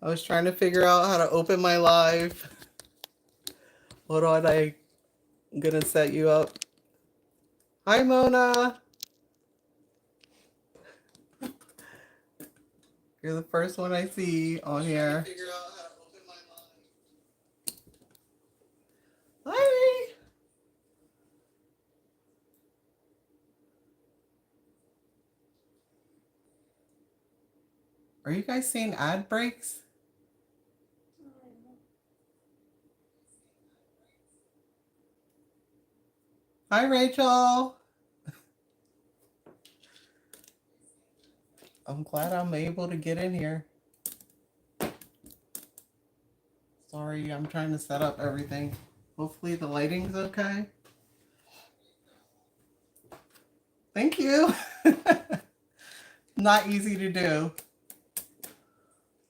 I was trying to figure out how to open my live. Hold on, I'm gonna set you up. Hi, Mona. You're the first one I see on here. Hi. Are you guys seeing ad breaks? Hi, Rachel. I'm glad I'm able to get in here. Sorry, I'm trying to set up everything. Hopefully the lighting's okay. Thank you. Not easy to do.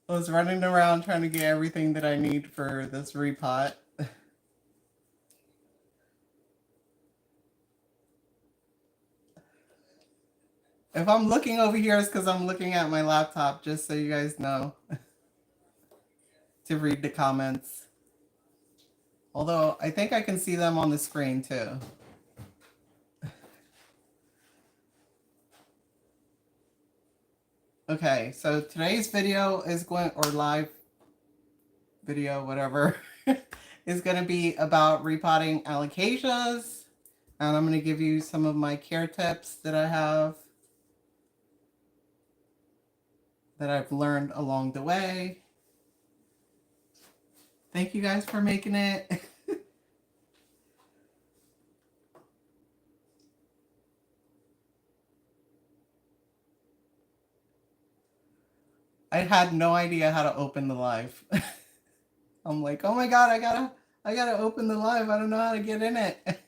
I was running around trying to get everything that I need for this repot. If I'm looking over here, it's because I'm looking at my laptop, just so you guys know. To read the comments. Although, I think I can see them on the screen, too. Okay, so today's video is going, or live video, whatever, is going to be about repotting alocasias. And I'm going to give you some of my care tips that I have, that I've learned along the way. Thank you guys for making it. I had no idea how to open the live. I'm like, oh my God, I gotta open the live. I don't know how to get in it.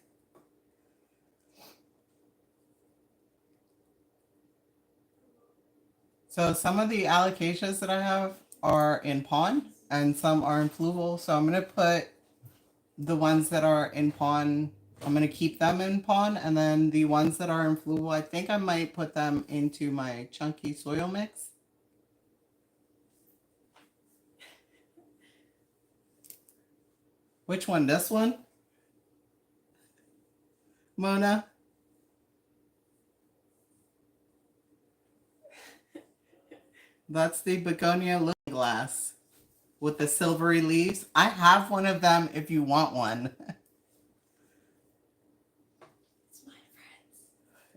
So some of the alocasias that I have are in pawn and some are in fluval. So I'm gonna put the ones that are in pawn, I'm gonna keep them in pawn, and then the ones that are in fluval, I think I might put them into my chunky soil mix. Which one? This one? Mona? That's the begonia lily glass with the silvery leaves. I have one of them if you want one. It's my friends.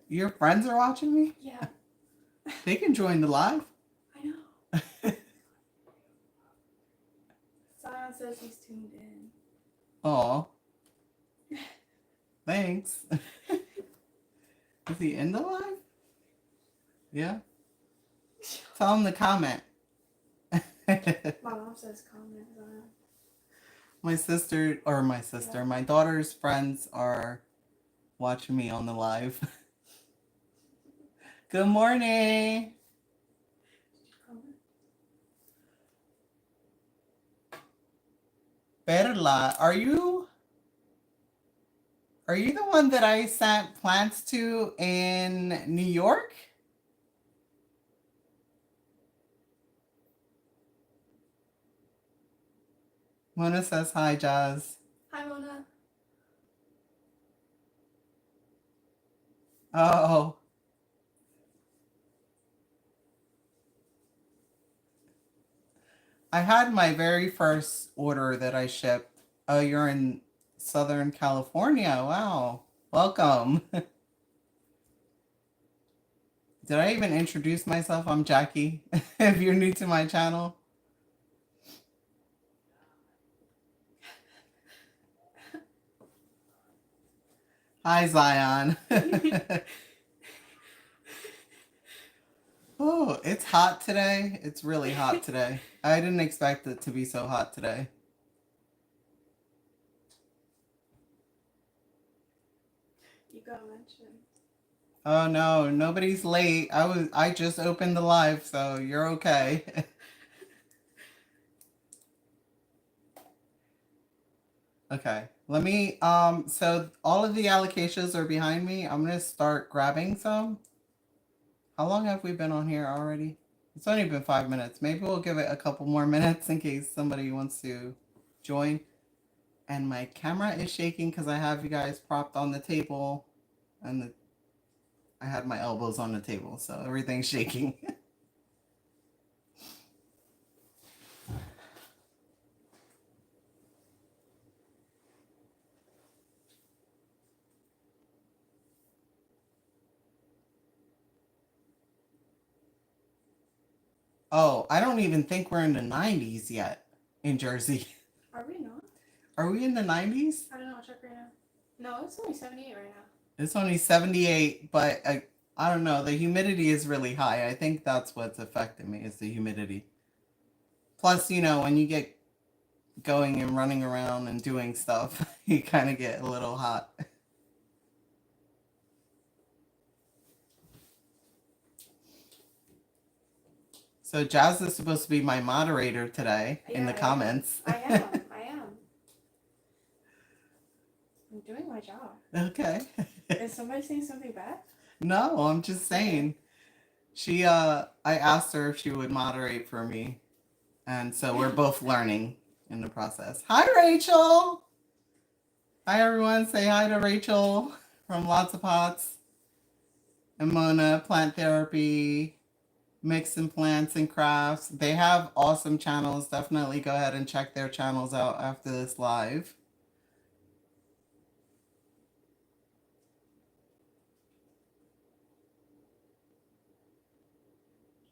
Your friends are watching me? Yeah. They can join the live. I know. Zion says he's tuned in. Aw. Thanks. Is he in the live? Yeah. Tell him to comment. My mom says comment, Zion. My daughter's friends are watching me on the live. Good morning. Perla, are you the one that I sent plants to in New York? Mona says hi, Jazz. Hi, Mona. Oh. I had my very first order that I shipped. Oh, you're in Southern California. Wow. Welcome. Did I even introduce myself? I'm Jackie. If you're new to my channel. Hi, Zion. Oh, it's hot today. It's really hot today. I didn't expect it to be so hot today. You got mentioned. Oh no, nobody's late. I just opened the live, so you're okay. Okay. Let me so all of the allocations are behind me. I'm gonna start grabbing some. How long have we been on here already? It's only been 5 minutes. Maybe we'll give it a couple more minutes in case somebody wants to join. And my camera is shaking because I have you guys propped on the table, and I had my elbows on the table, so everything's shaking. Oh, I don't even think we're in the 90s yet in Jersey. Are we not? Are we in the 90s? I don't know. I'll check right now. No, it's only 78 right now. It's only 78, but I don't know. The humidity is really high. I think that's what's affecting me is the humidity. Plus, when you get going and running around and doing stuff, you kind of get a little hot. So Jazz is supposed to be my moderator today in the comments. I am. I'm doing my job. Okay. Is somebody saying something bad? No, I'm just saying. I asked her if she would moderate for me. And so we're both learning in the process. Hi, Rachel. Hi, everyone. Say hi to Rachel from Lots of Pots. And Mona, Plant Therapy, Mixing Plants and Crafts. They have awesome channels. Definitely go ahead and check their channels out after this live.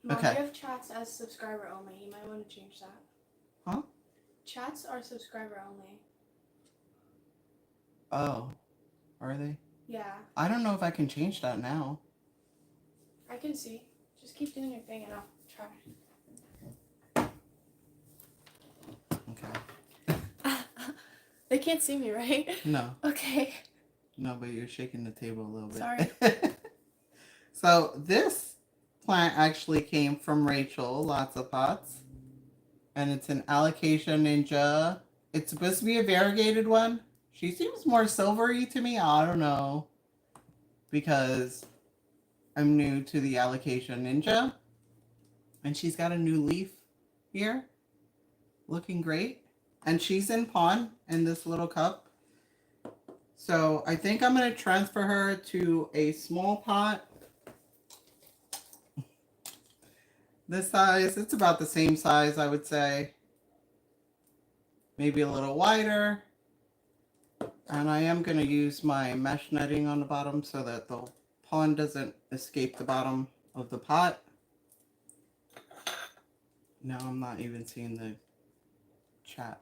Mom, Okay. you have chats as subscriber only. You might want to change that. Huh? Chats are subscriber only. Oh, are they? Yeah. I don't know if I can change that now. I can see. Just keep doing your thing and I'll try. Okay. They can't see me, right? No. Okay. No, but you're shaking the table a little bit. Sorry. So this plant actually came from Rachel, Lots of Pots. And it's an Alocasia Ninja. It's supposed to be a variegated one. She seems more silvery to me. I don't know. Because I'm new to the Alocasia Ninja. And she's got a new leaf here. Looking great. And she's in pond in this little cup. So I think I'm going to transfer her to a small pot. This size, it's about the same size, I would say. Maybe a little wider. And I am going to use my mesh netting on the bottom so that the pond doesn't escape the bottom of the pot. Now I'm not even seeing the chat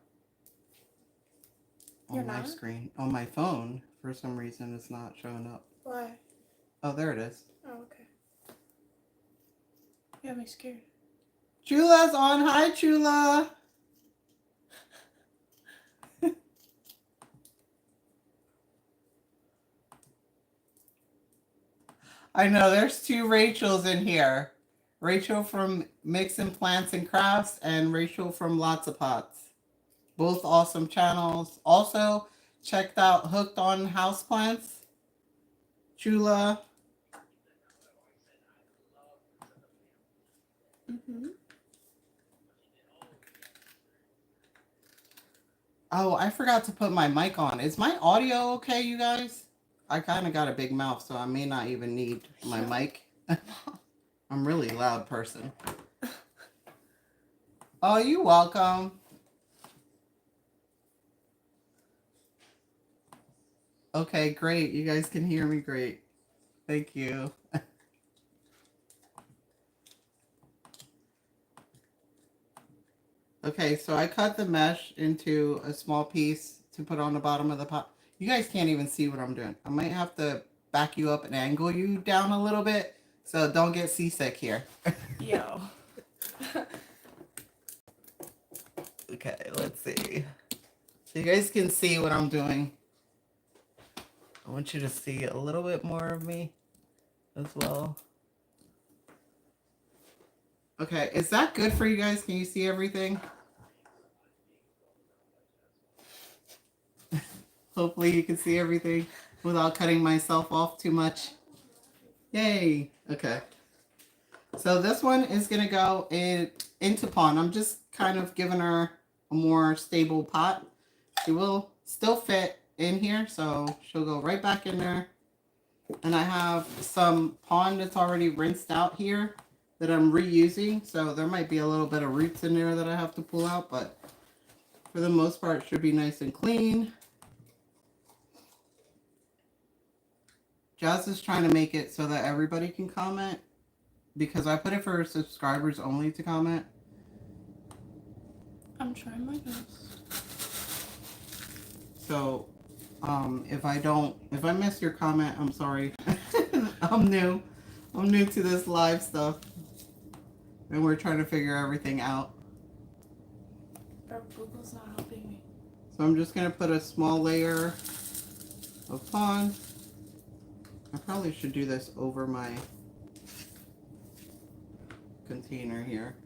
on my screen. On my phone, for some reason, it's not showing up. Why? Oh, there it is. Oh, okay. You got me scared. Chula's on. Hi, Chula. I know there's two Rachels in here. Rachel from Mixing Plants and Crafts and Rachel from Lots of Pots. Both awesome channels. Also, checked out Hooked on Houseplants. Chula. Mm-hmm. Oh, I forgot to put my mic on. Is my audio okay, you guys? I kind of got a big mouth, so I may not even need my mic. I'm a really loud person. Oh, you're welcome. Okay, great. You guys can hear me great. Thank you. Okay, so I cut the mesh into a small piece to put on the bottom of the pot. You guys can't even see what I'm doing. I might have to back you up and angle you down a little bit, so don't get seasick here. Yo. Okay, let's see. So you guys can see what I'm doing. I want you to see a little bit more of me as well. Okay, is that good for you guys? Can you see everything? Hopefully you can see everything without cutting myself off too much. Yay! Okay. So this one is gonna go into pond. I'm just kind of giving her a more stable pot. She will still fit in here, so she'll go right back in there. And I have some pond that's already rinsed out here that I'm reusing. So there might be a little bit of roots in there that I have to pull out, but for the most part, it should be nice and clean. Jazz is trying to make it so that everybody can comment because I put it for subscribers only to comment. I'm trying my best. So, if I miss your comment, I'm sorry. I'm new to this live stuff, and we're trying to figure everything out. But Google's not helping me. So I'm just gonna put a small layer of pond. I probably should do this over my container here.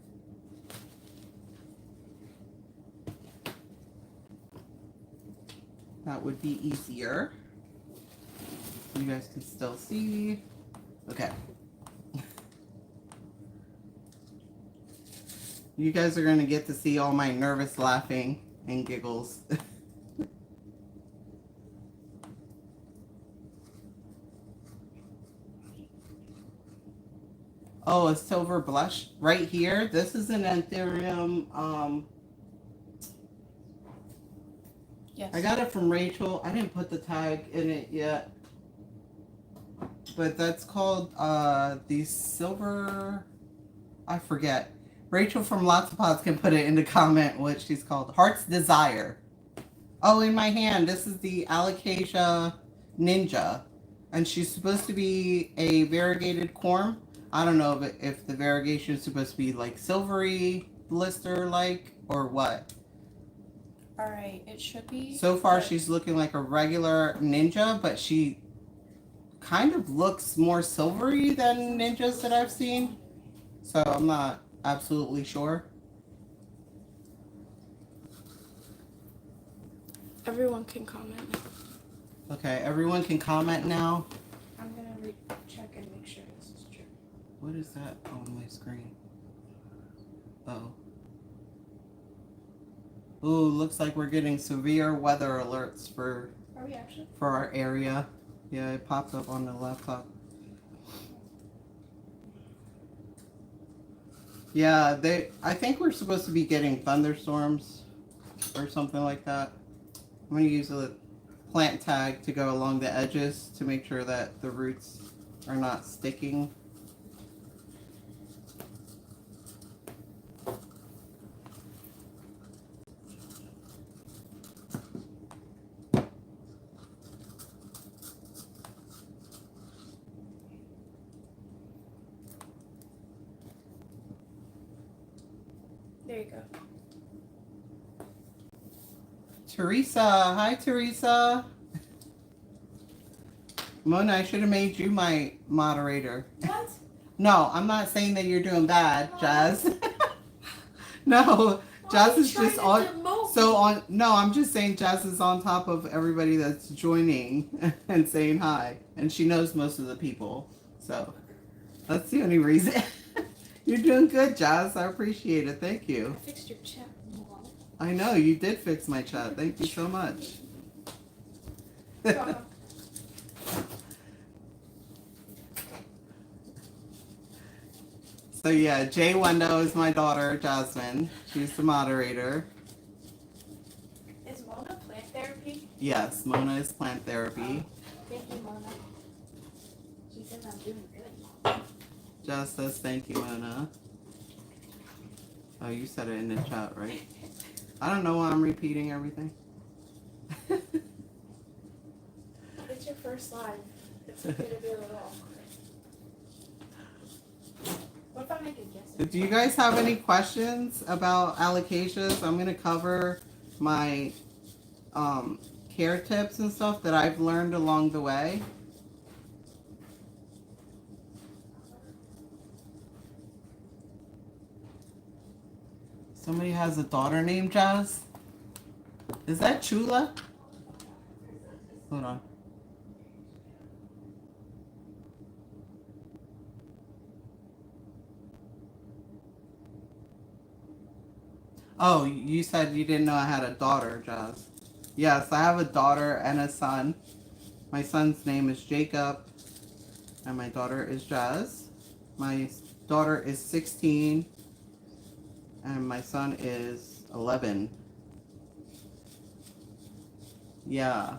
That would be easier. You guys can still see. Okay. You guys are going to get to see all my nervous laughing and giggles. Oh, a silver blush right here. This is an anthurium. Yes. I got it from Rachel. I didn't put the tag in it yet. But that's called the silver, I forget. Rachel from Lots of Pods can put it in the comment what she's called. Heart's Desire. Oh, in my hand, this is the Alocasia Ninja. And she's supposed to be a variegated corm. I don't know if the variegation is supposed to be like silvery blister like or what. Alright, it should be. So far, she's looking like a regular ninja, but she kind of looks more silvery than ninjas that I've seen. So I'm not absolutely sure. Everyone can comment now. Okay, everyone can comment now. I'm gonna check and make sure this is true. What is that on my screen? Oh. Ooh, looks like we're getting severe weather alerts for Are we actually? for our area. Yeah, it popped up on the laptop. Yeah, I think we're supposed to be getting thunderstorms or something like that. I'm gonna use a plant tag to go along the edges to make sure that the roots are not sticking. There you go. Teresa, hi Teresa. Mona, I should have made you my moderator. What? No, I'm not saying that you're doing bad, Jazz. No, Jazz is just on. No, I'm just saying Jazz is on top of everybody that's joining and saying hi, and she knows most of the people. So that's the only reason. You're doing good, Jazz. I appreciate it. Thank you. I fixed your chat. I know you did fix my chat. Thank you so much. So yeah, Jay Wendo is my daughter, Jasmine. She's the moderator. Is Mona plant therapy? Yes, Mona is plant therapy. Thank you, Mona. She says I'm doing good. Jazz says thank you, Mona. Oh, you said it in the chat, right? I don't know why I'm repeating everything. It's your first live. It's okay to be a little awkward. What if I make a guess? Do you guys have any questions about alocasias? I'm going to cover my care tips and stuff that I've learned along the way. Somebody has a daughter named Jazz? Is that Chula? Hold on. Oh, you said you didn't know I had a daughter, Jazz. Yes, I have a daughter and a son. My son's name is Jacob, and my daughter is Jazz. My daughter is 16, and my son is 11. Yeah.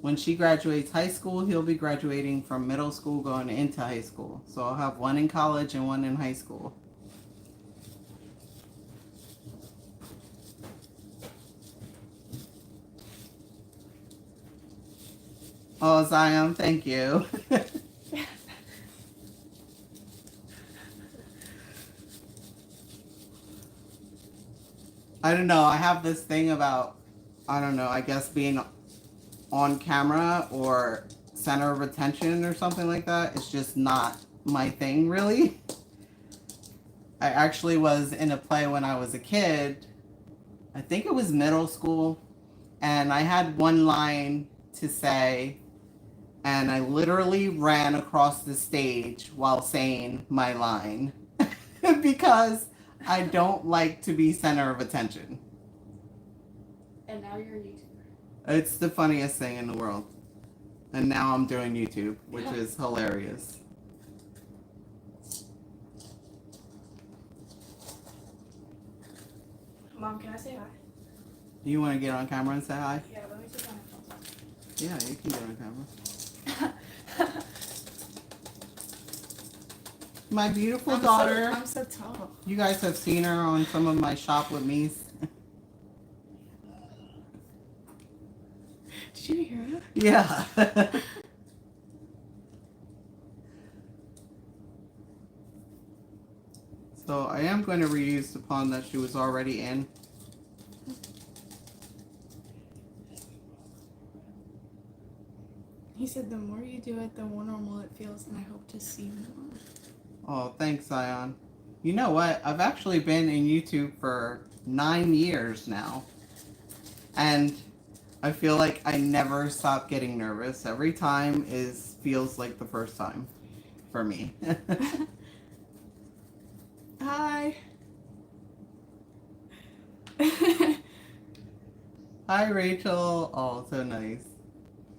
When she graduates high school, he'll be graduating from middle school going into high school. So I'll have one in college and one in high school. Oh, Zion, thank you. I don't know. I have this thing about, I don't know, I guess being on camera or center of attention or something like that. It's just not my thing, really. I actually was in a play when I was a kid. I think it was middle school. And I had one line to say, and I literally ran across the stage while saying my line because I don't like to be center of attention. And now you're a YouTuber. It's the funniest thing in the world. And now I'm doing YouTube, which is hilarious. Mom, can I say hi? You want to get on camera and say hi? Yeah, let me take my headphones off. Yeah, you can get on camera. My beautiful daughter. I'm so tall. You guys have seen her on some of my Shop With Me's. Did you hear her? Yeah. So I am going to reuse the pond that she was already in. He said the more you do it, the more normal it feels, and I hope to see more. Oh, thanks, Zion. You know what? I've actually been in YouTube for 9 years now. And I feel like I never stop getting nervous. Every time feels like the first time for me. Hi. Hi, Rachel. Oh, so nice.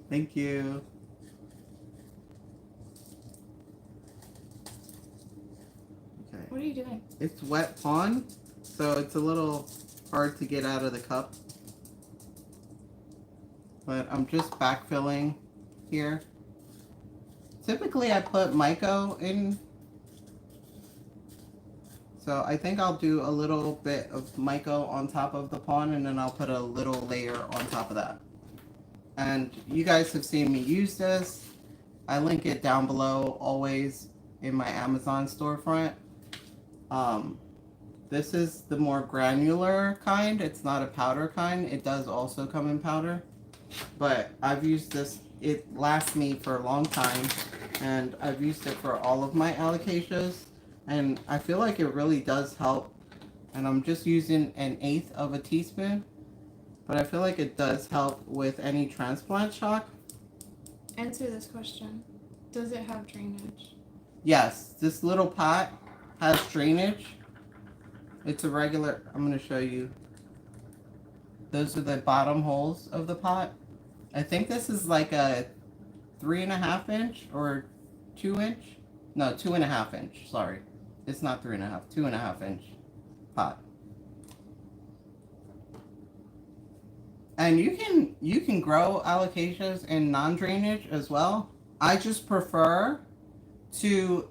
Thank you. Okay. What are you doing? It's wet pond, so it's a little hard to get out of the cup. But I'm just backfilling here. Typically I put Myco in. So I think I'll do a little bit of Myco on top of the pond, and then I'll put a little layer on top of that. And you guys have seen me use this. I link it down below always in my Amazon storefront. This is the more granular kind. It's not a powder kind. It does also come in powder. But I've used this. It lasts me for a long time. And I've used it for all of my alocasias. And I feel like it really does help. And I'm just using 1/8 of a teaspoon. But I feel like it does help with any transplant shock. Answer this question. Does it have drainage? Yes, this little pot has drainage. It's a regular, I'm going to show you. Those are the bottom holes of the pot. I think this is like a 3.5 inch or 2 inch. No, 2.5 inch. Sorry. It's not 3.5, 2.5 inch pot. And you can grow alocasias in non-drainage as well. I just prefer to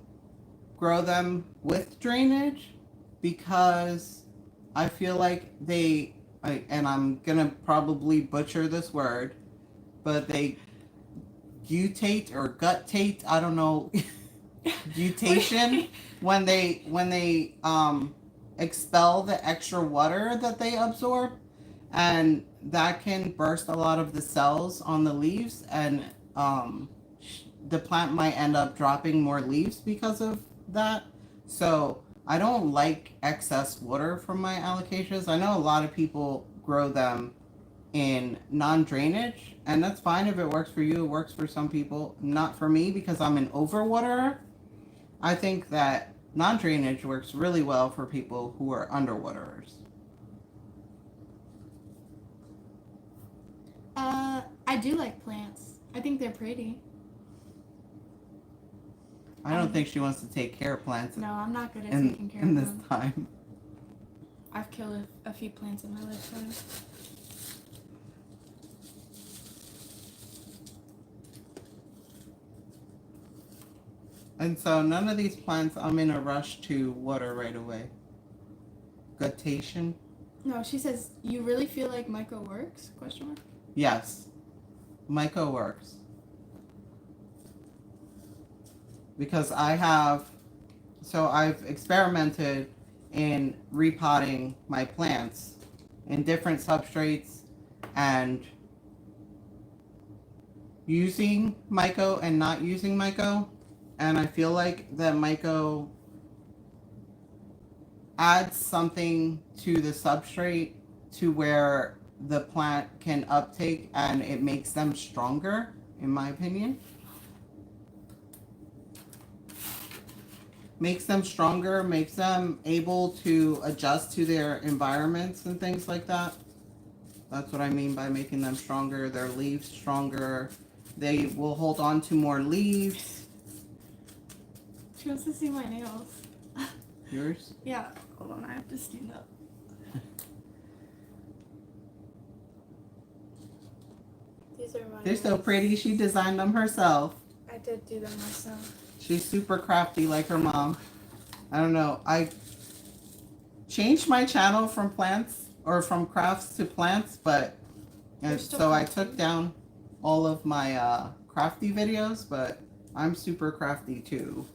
grow them with drainage because I feel like and I'm gonna probably butcher this word, but they gutate or guttate, I don't know, gutation when they expel the extra water that they absorb, and that can burst a lot of the cells on the leaves, and the plant might end up dropping more leaves because of that. So I don't like excess water from my alocasias. I know a lot of people grow them in non-drainage, and that's fine if it works for you. It works for some people, not for me because I'm an overwaterer. I think that non-drainage works really well for people who are underwaterers. I do like plants. I think they're pretty. I don't think she wants to take care of plants No, I'm not good at in, taking care in of this them. time. I've killed a few plants in my lifetime. And so none of these plants I'm in a rush to water right away. Guttation? No, she says, you really feel like Myco works? Question mark. Yes. Myco works. Because I've experimented in repotting my plants in different substrates and using Myco and not using Myco. And I feel like that Myco adds something to the substrate to where the plant can uptake and it makes them stronger, in my opinion. Makes them stronger, makes them able to adjust to their environments and things like that. That's what I mean by making them stronger. Their leaves stronger. They will hold on to more leaves. She wants to see my nails. Yours? Yeah. Hold on, I have to stand up. These are my They're so nails. pretty. She designed them herself. I did do them myself. She's super crafty like her mom. I don't know. I changed my channel from plants or from crafts to plants, but and so I took down all of my crafty videos, but I'm super crafty too.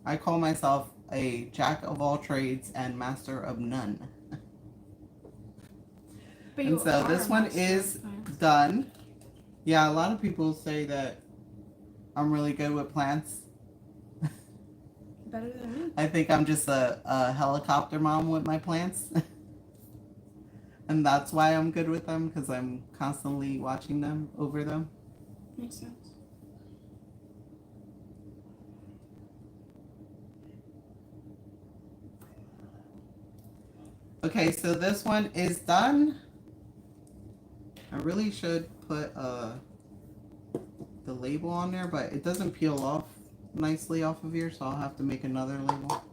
I call myself a jack of all trades and master of none. But And so this one is done. Yeah, a lot of people say that I'm really good with plants. Better than me. I think I'm just a helicopter mom with my plants. And that's why I'm good with them, because I'm constantly watching them, over them. Makes sense. Okay, so this one is done. I really should put the label on there, but it doesn't peel off nicely off of here, so I'll have to make another label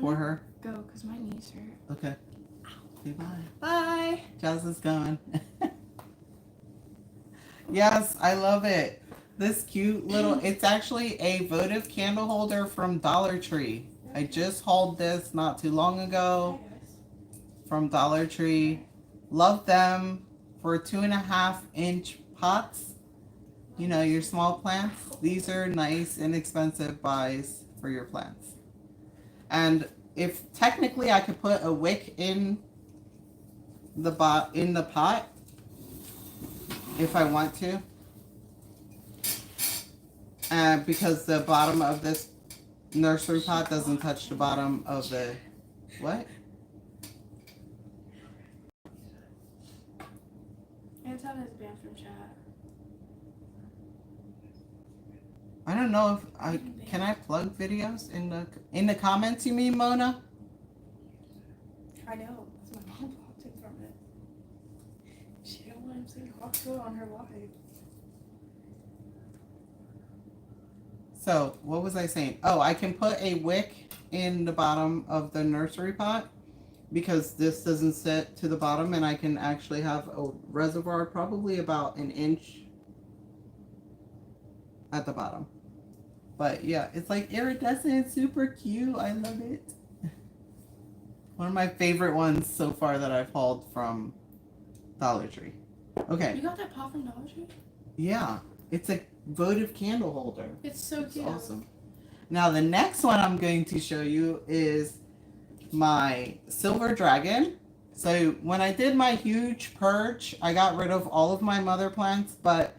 for her. Go, because my knees hurt. Okay. Say bye. Bye. Jazz is going. Yes, I love it. This cute little, it's actually a votive candle holder from Dollar Tree. I just hauled this not too long ago from Dollar Tree. Love them for 2.5-inch pots. You know, your small plants. These are nice, inexpensive buys for your plants. And if technically I could put a wick in the pot if I want to. And because the bottom of this nursery pot doesn't touch the bottom of the what? Anton is banned from chat. I don't know if can I plug videos in the comments, you mean, Mona? I know. That's my mom walked in from it. She don't want him saying Hawkswood on her live. So what was I saying? Oh, I can put a wick in the bottom of the nursery pot because this doesn't sit to the bottom, and I can actually have a reservoir probably about 1 inch at the bottom. But yeah, it's like iridescent, super cute. I love it. One of my favorite ones so far that I've hauled from Dollar Tree. Okay. You got that pot from Dollar Tree? Yeah, it's a votive candle holder. It's so cute. It's awesome. Now the next one I'm going to show you is my silver dragon. So when I did my huge purge, I got rid of all of my mother plants, but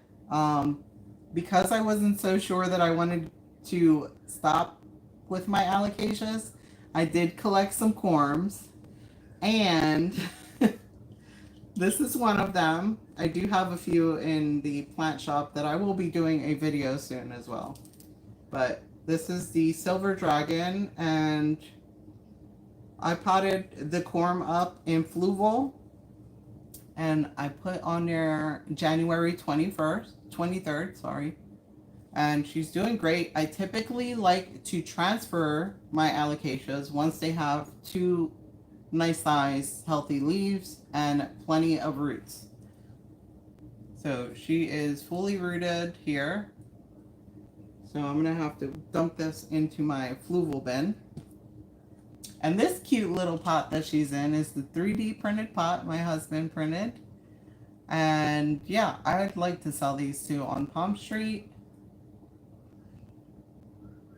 because I wasn't so sure that I wanted to stop with my alocasias, I did collect some corms, and this is one of them. I do have a few in the plant shop that I will be doing a video soon as well. But this is the silver dragon, and I potted the corm up in Fluval, and I put on there January 23rd, sorry. And she's doing great. I typically like to transfer my alocasias once they have two nice size healthy leaves and plenty of roots. So she is fully rooted here. So I'm gonna have to dump this into my fluval bin. And this cute little pot that she's in is the 3D printed pot my husband printed. And yeah, I'd like to sell these two on PalmStreet.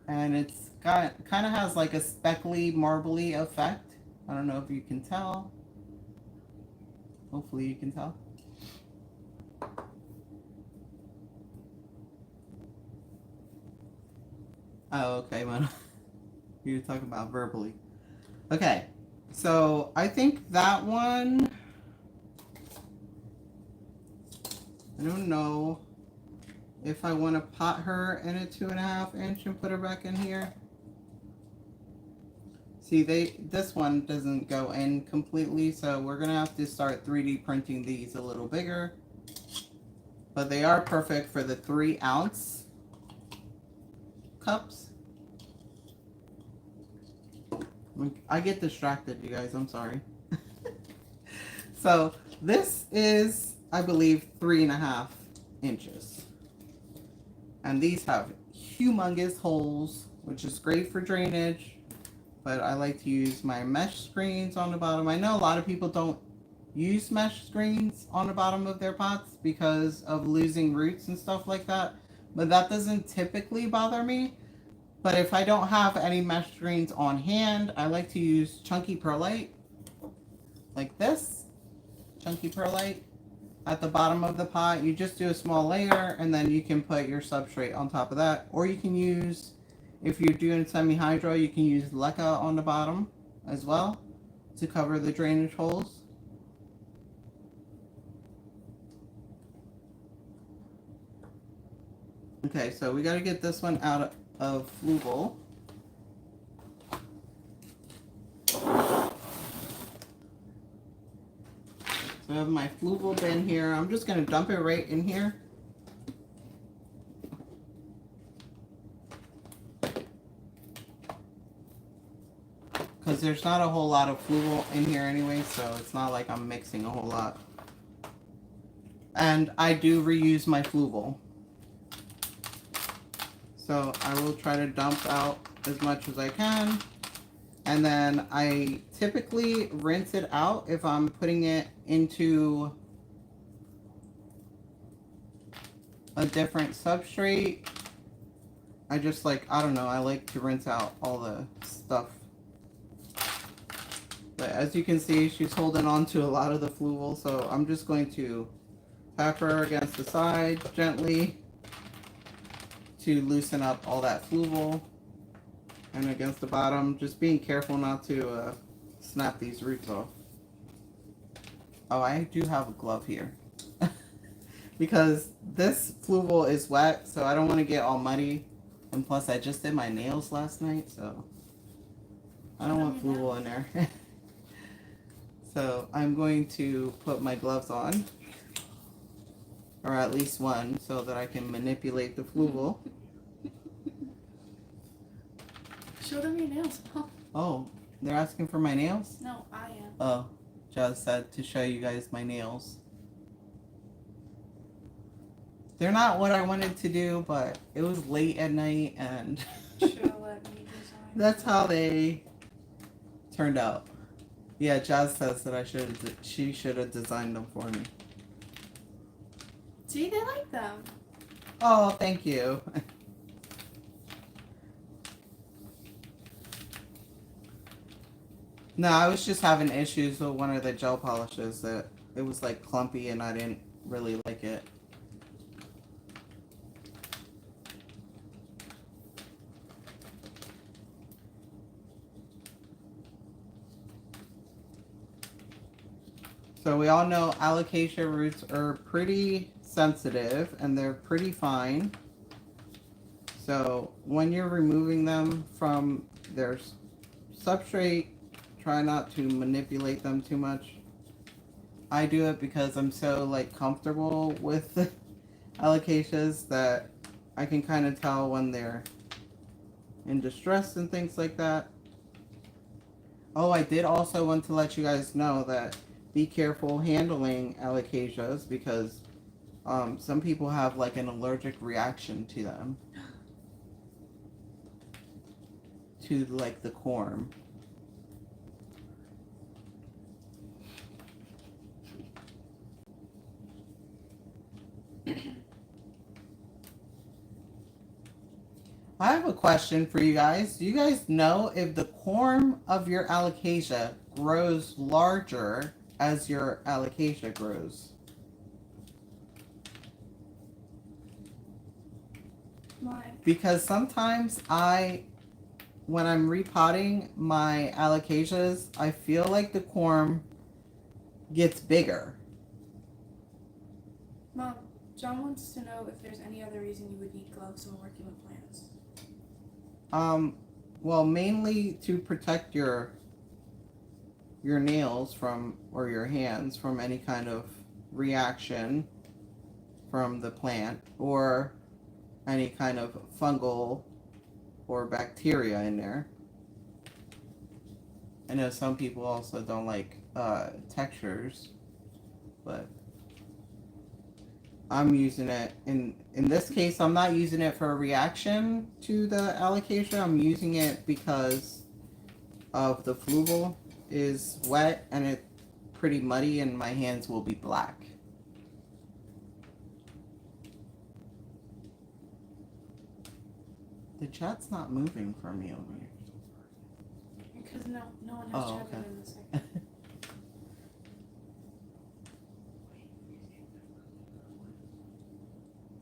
And it's got kind of has like a speckly, marbly effect. I don't know if you can tell. Hopefully you can tell. Oh, okay, man. You're talking about verbally. Okay, so I think that one, I don't know if I want to pot her in a 2.5 inch and put her back in here. See, this one doesn't go in completely, so we're gonna have to start 3D printing these a little bigger. But they are perfect for the 3-ounce cups. I get distracted, you guys, I'm sorry. So this is, I believe, 3.5 inches. And these have humongous holes, which is great for drainage. But I like to use my mesh screens on the bottom. I know a lot of people don't use mesh screens on the bottom of their pots because of losing roots and stuff like that. But that doesn't typically bother me. But if I don't have any mesh screens on hand, I like to use chunky perlite, like this, chunky perlite at the bottom of the pot. You just do a small layer, and then you can put your substrate on top of that. Or you can use, if you're doing semi-hydro, you can use leca on the bottom as well to cover the drainage holes. Okay, so we got to get this one out of fluval. So I have my fluval bin here. I'm just going to dump it right in here. Because there's not a whole lot of fluval in here anyway, so it's not like I'm mixing a whole lot. And I do reuse my fluval. So I will try to dump out as much as I can. And then I typically rinse it out if I'm putting it into a different substrate. I just like, I don't know, I like to rinse out all the stuff. But as you can see, she's holding on to a lot of the fluval, so I'm just going to tap her against the side gently to loosen up all that fluval, and against the bottom, just being careful not to snap these roots off. Oh, I do have a glove here because this fluval is wet, so I don't want to get all muddy, and plus I just did my nails last night, so I don't want fluval in there. So I'm going to put my gloves on, or at least one, so that I can manipulate the fluval. Show them your nails, Mom. Oh, they're asking for my nails? No, I am. Oh, Jazz said to show you guys my nails. They're not what I wanted to do, but it was late at night, and Should've let me design. that's how they turned out. Yeah, Jazz says that she should have designed them for me. See, they like them. Oh, thank you. No, I was just having issues with one of the gel polishes that it was like clumpy and I didn't really like it. So we all know alocasia roots are pretty sensitive and they're pretty fine. So when you're removing them from their substrate, try not to manipulate them too much. I do it because I'm so like comfortable with alocasias that I can kind of tell when they're in distress and things like that. Oh, I did also want to let you guys know that be careful handling alocasias because some people have like an allergic reaction to them, to like the corm. I have a question for you guys. Do you guys know if the corm of your alocasia grows larger as your alocasia grows? Why? Because sometimes when I'm repotting my alocasias, I feel like the corm gets bigger. Mom, John wants to know if there's any other reason you would need gloves when working with plants. Well, mainly to protect your nails from, or your hands from any kind of reaction from the plant or any kind of fungal or bacteria in there. I know some people also don't like textures, but I'm using it in this case. I'm not using it for a reaction to the alocasia. I'm using it because of the fluval is wet and it's pretty muddy and my hands will be black. The chat's not moving for me over here. Because no one has chat okay. in the second.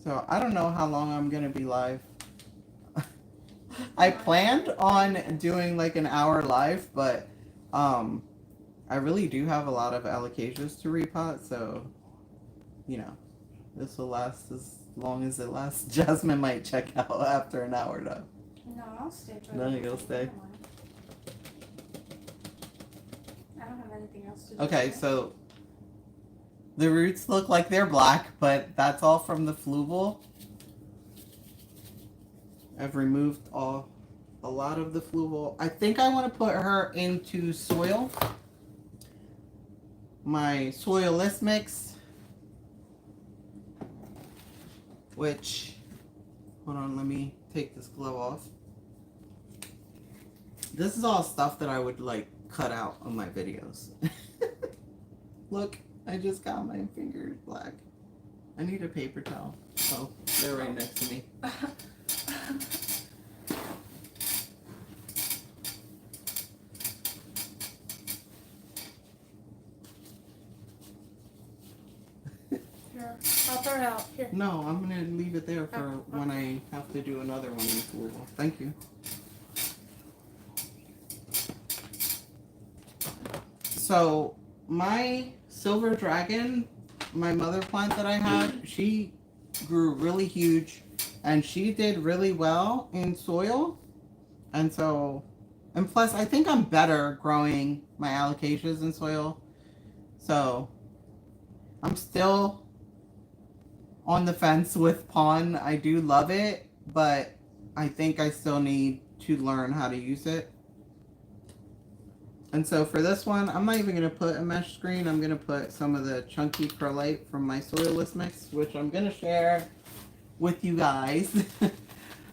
So I don't know how long I'm gonna be live. I planned on doing like an hour live, but I really do have a lot of alocasias to repot, so you know, this will last as long as it lasts. Jasmine might check out after an hour though. No, I'll stay. No, you'll stay. I don't have anything else to do. Okay, so the roots look like they're black, but that's all from the fluval. I've removed a lot of the fluval. I think I want to put her into soil. My soil list mix, which, hold on, let me take this glove off. This is all stuff that I would like cut out on my videos. Look, I just got my fingers black. I need a paper towel. Oh, they're right next to me. Here, I'll throw it out. Here. No, I'm gonna leave it there for when I have to do another one in fluval. Thank you. So my silver dragon, my mother plant that I had, she grew really huge and she did really well in soil. And so, and plus I think I'm better growing my alocasias in soil. So I'm still on the fence with pond. I do love it, but I think I still need to learn how to use it. And so for this one, I'm not even going to put a mesh screen. I'm going to put some of the chunky perlite from my soil list mix, which I'm going to share with you guys.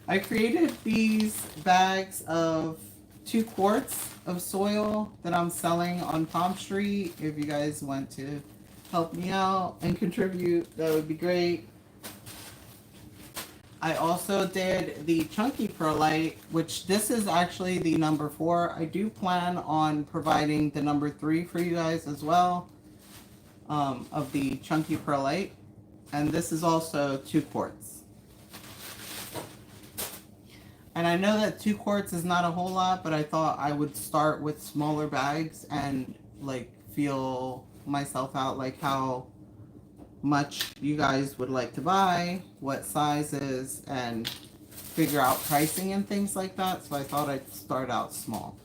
I created these bags of 2 quarts of soil that I'm selling on PalmStreet. If you guys want to help me out and contribute, that would be great. I also did the chunky perlite, which this is actually the number 4. I do plan on providing the number 3 for you guys as well, of the chunky perlite. And this is also 2 quarts. And I know that 2 quarts is not a whole lot, but I thought I would start with smaller bags and like feel myself out, like how much you guys would like to buy, what sizes, and figure out pricing and things like that. So I thought I'd start out small.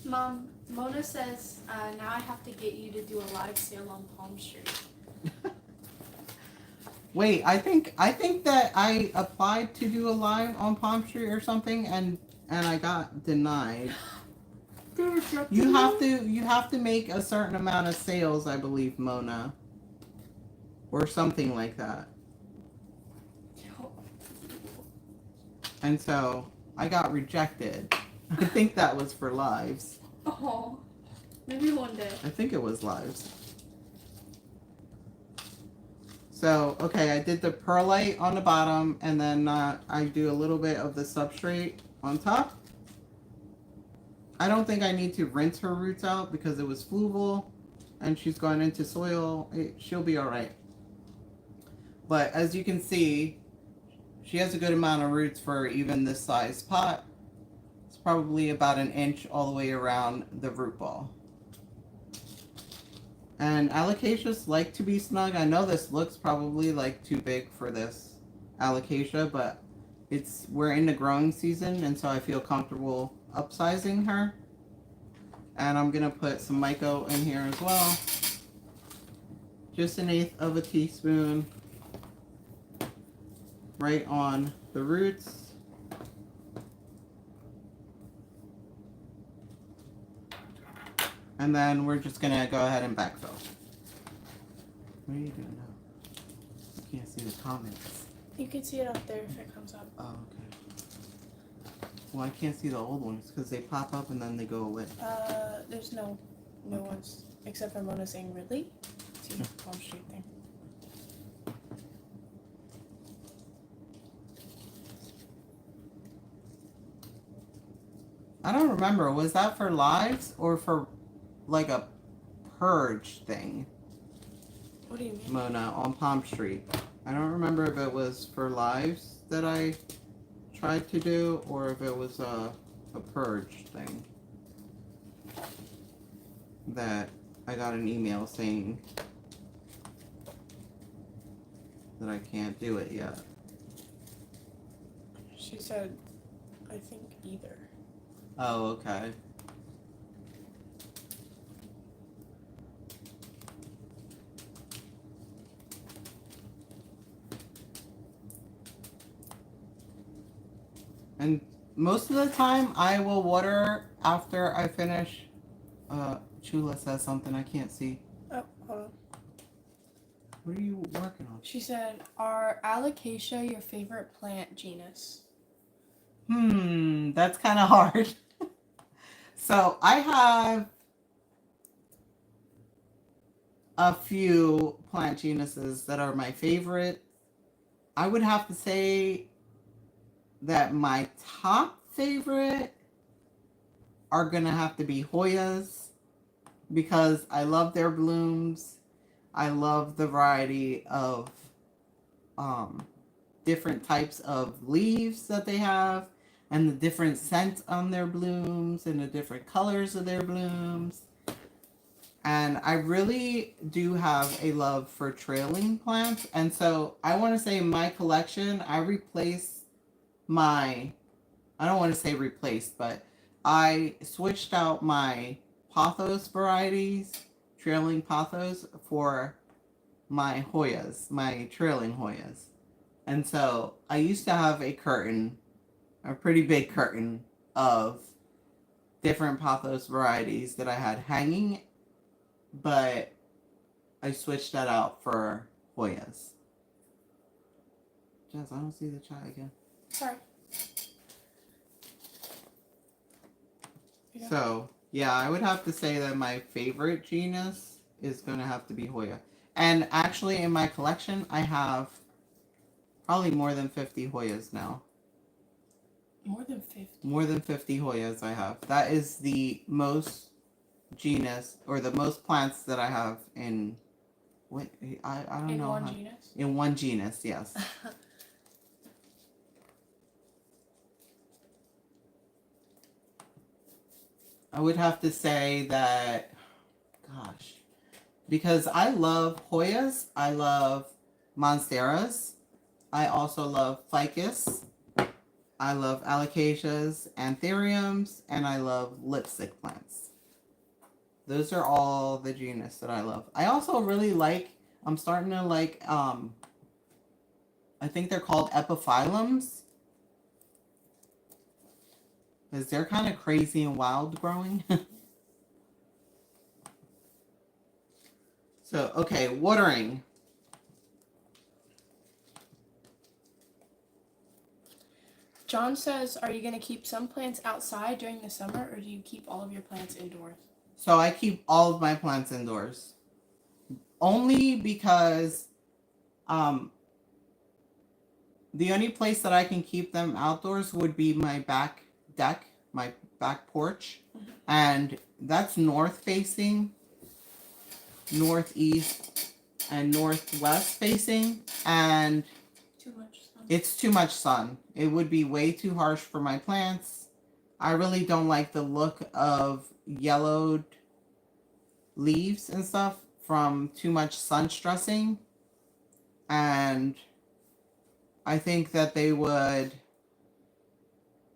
Mom, Mona says now I have to get you to do a live sale on PalmStreet. Wait, I think that I applied to do a live on PalmStreet or something, and I got denied. You have to make a certain amount of sales, I believe, Mona, or something like that. And so I got rejected. I think that was for lives. Oh, maybe one day. I think it was lives. So, okay, I did the perlite on the bottom, and then I do a little bit of the substrate on top. I don't think I need to rinse her roots out because it was fluval, and she's going into soil. She'll be all right. But as you can see, she has a good amount of roots for even this size pot. It's probably about an inch all the way around the root ball. And alocasias like to be snug. I know this looks probably like too big for this alocasia, but we're in the growing season, and so I feel comfortable upsizing her. And I'm gonna put some myco in here as well. Just 1/8 of a teaspoon right on the roots. And then we're just gonna go ahead and backfill. What are you doing now? You can't see the comments. You can see it up there if it comes up. Oh, okay. Well, I can't see the old ones because they pop up and then they go away. There's no ones except for Mona saying really. See the PalmStreet thing. I don't remember. Was that for lives or for like a purge thing? What do you mean? Mona, on PalmStreet. I don't remember if it was for lives that I tried to do or if it was a purge thing that I got an email saying that I can't do it yet. She said, I think either. Oh, okay. And most of the time, I will water after I finish. Chula says something I can't see. Oh, hold on. What are you working on? She said, are alocasia your favorite plant genus? That's kind of hard. So I have a few plant genuses that are my favorite. I would have to say that my top favorite are gonna have to be Hoyas because I love their blooms. I love the variety of different types of leaves that they have and the different scents on their blooms and the different colors of their blooms. And I really do have a love for trailing plants. And so I want to say in my collection, I replaced I don't want to say replaced, but I switched out my pothos varieties, trailing pothos, for my Hoyas, my trailing Hoyas. And so I used to have a pretty big curtain of different pothos varieties that I had hanging, but I switched that out for Hoyas. Jess, I don't see the chat again. Sorry. Yeah. So, yeah, I would have to say that my favorite genus is going to have to be Hoya. And actually, in my collection, I have probably more than 50 Hoyas now. More than 50? More than 50 Hoyas I have. That is the most genus, or the most plants that I have in... What? I don't know. In one genus? In one genus, yes. I would have to say that, gosh, because I love Hoyas, I love Monsteras, I also love Ficus, I love alocasias, anthuriums, and I love lipstick plants. Those are all the genus that I love. I also really like, I'm starting to like, I think they're called epiphyllums, because they're kind of crazy and wild growing. So, okay, watering. John says, are you going to keep some plants outside during the summer, or do you keep all of your plants indoors? So I keep all of my plants indoors. Only because the only place that I can keep them outdoors would be my back deck, my back porch. Mm-hmm. And that's north facing, northeast, and northwest facing. And Too much sun. it's too much sun. It would be way too harsh for my plants. I really don't like the look of yellowed leaves and stuff from too much sun stressing. And I think that they would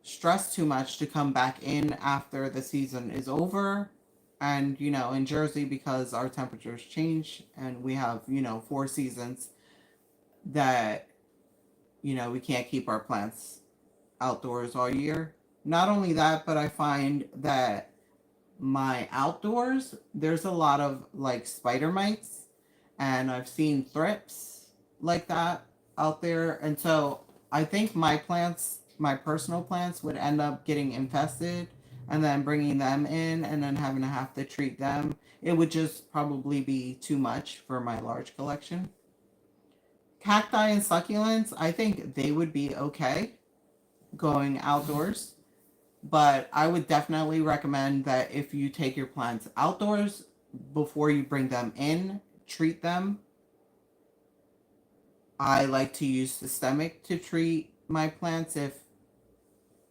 stress too much to come back in after the season is over. And, you know, in Jersey, because our temperatures change and we have, you know, 4 seasons, that, you know, we can't keep our plants outdoors all year. Not only that, but I find that my outdoors, there's a lot of like spider mites, and I've seen thrips like that out there. And so I think my plants, my personal plants, would end up getting infested and then bringing them in and then having to have to treat them. It would just probably be too much for my large collection. Cacti and succulents, I think they would be okay going outdoors. But I would definitely recommend that if you take your plants outdoors, before you bring them in, treat them. I like to use systemic to treat my plants if,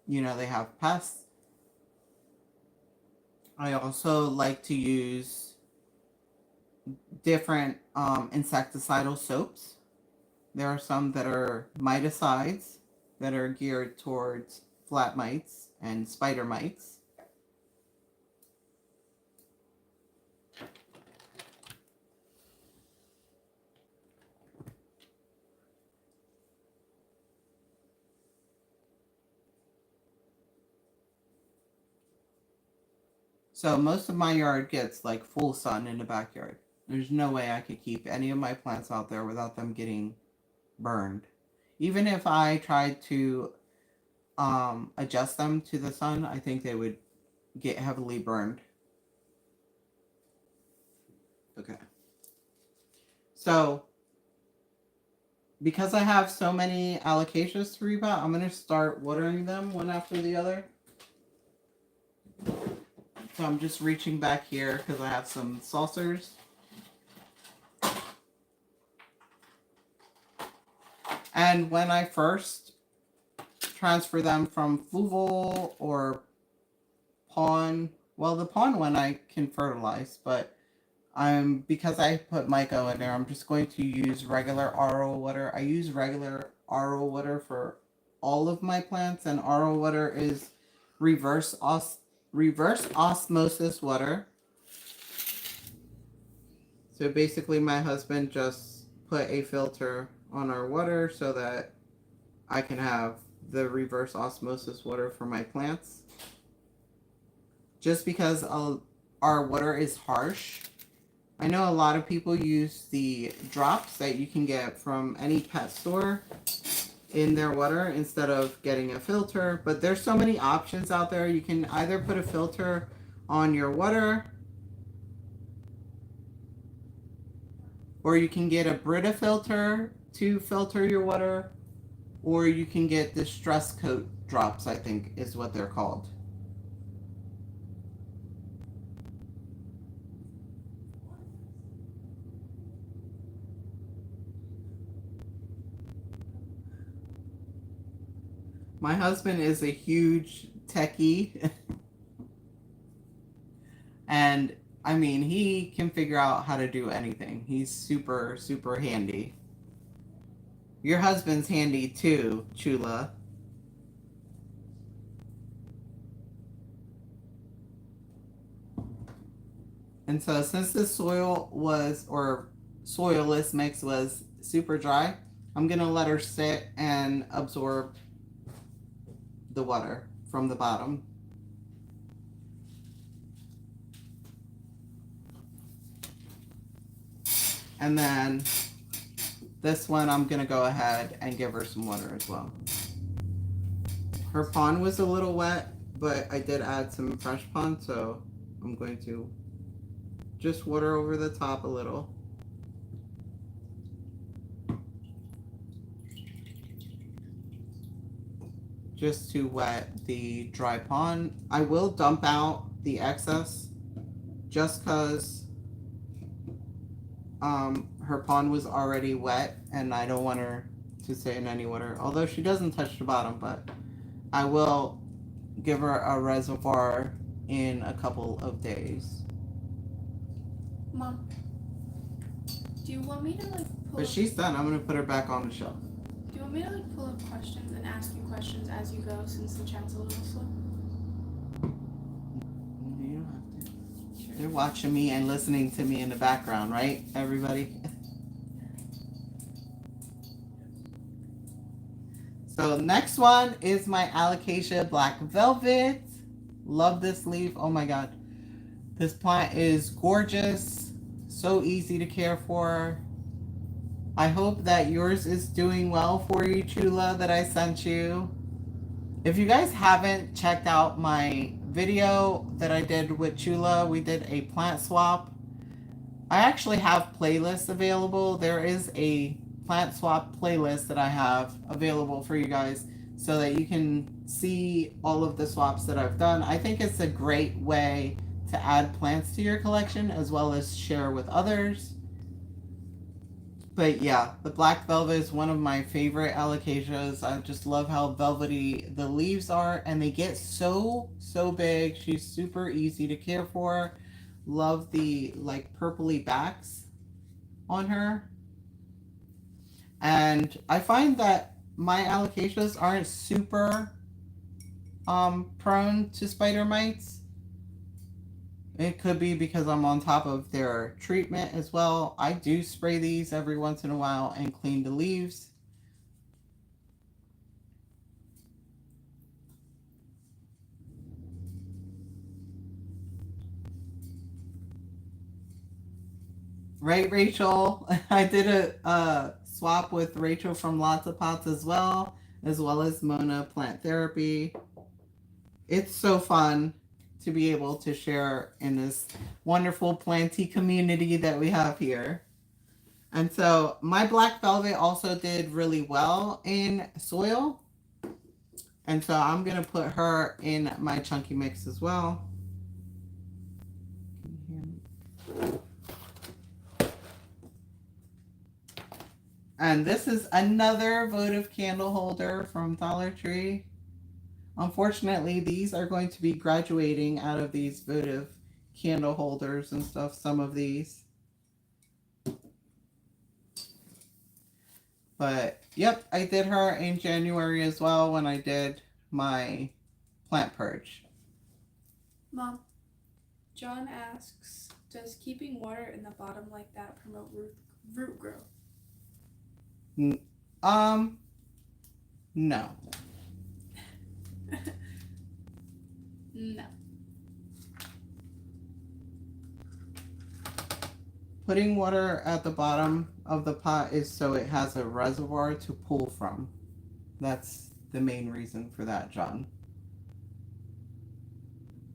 you know, they have pests. I also like to use different insecticidal soaps. There are some that are miticides that are geared towards flat mites and spider mites. So most of my yard gets like full sun in the backyard. There's no way I could keep any of my plants out there without them getting burned. Even if I tried to adjust them to the sun, I think they would get heavily burned. Okay. So because I have so many alocasias to repot, I'm going to start watering them one after the other. So I'm just reaching back here because I have some saucers. And when I first transfer them from fluval or pond, well, the pond one I can fertilize, but because I put Myco in there, I'm just going to use regular RO water. I use regular RO water for all of my plants, and RO water is reverse osmosis water. So basically my husband just put a filter on our water so that I can have the reverse osmosis water for my plants. Just because our water is harsh, I know a lot of people use the drops that you can get from any pet store in their water instead of getting a filter, but there's so many options out there. You can either put a filter on your water, or you can get a Brita filter to filter your water, or you can get the stress coat drops, I think is what they're called. My husband is a huge techie. And I mean, he can figure out how to do anything. He's super, super handy. Your husband's handy too, Chula. And so since the soil was, or soilless mix was super dry, I'm going to let her sit and absorb the water from the bottom. And then this one, I'm going to go ahead and give her some water as well. Her pond was a little wet, but I did add some fresh pond, so I'm going to just water over the top a little. Just to wet the dry pond. I will dump out the excess just because her pond was already wet and I don't want her to stay in any water. Although she doesn't touch the bottom, but I will give her a reservoir in a couple of days. Mom, do you want me to like pull But she's done. I'm going to put her back on the shelf. Do you want me to like pull up questions and ask you questions as you go since the chat's a little slow? You don't have to. Sure. They're watching me and listening to me in the background, right, everybody? So next one is my Alocasia Black Velvet. Love this leaf. Oh my god. This plant is gorgeous. So easy to care for. I hope that yours is doing well for you, Chula, that I sent you. If you guys haven't checked out my video that I did with Chula, we did a plant swap. I actually have playlists available. There is a plant swap playlist that I have available for you guys so that you can see all of the swaps that I've done. I think it's a great way to add plants to your collection as well as share with others. But yeah, the black velvet is one of my favorite alocasias. I just love how velvety the leaves are, and they get so big. She's super easy to care for. Love the like purpley backs on her. And I find that my alocasias aren't super prone to spider mites. It could be because I'm on top of their treatment as well. I do spray these every once in a while and clean the leaves. Right, Rachel? I did a swap with Rachel from latinaplants as well as Mona Plant Therapy. It's so fun to be able to share in this wonderful planty community that we have here. And so my black velvet also did really well in soil. And so I'm going to put her in my chunky mix as well. And this is another votive candle holder from Dollar Tree. Unfortunately, these are going to be graduating out of these votive candle holders and stuff, some of these. But, yep, I did her in January as well when I did my plant purge. Mom, John asks, does keeping water in the bottom like that promote root growth? No. No. Putting water at the bottom of the pot is so it has a reservoir to pull from. That's the main reason for that, John.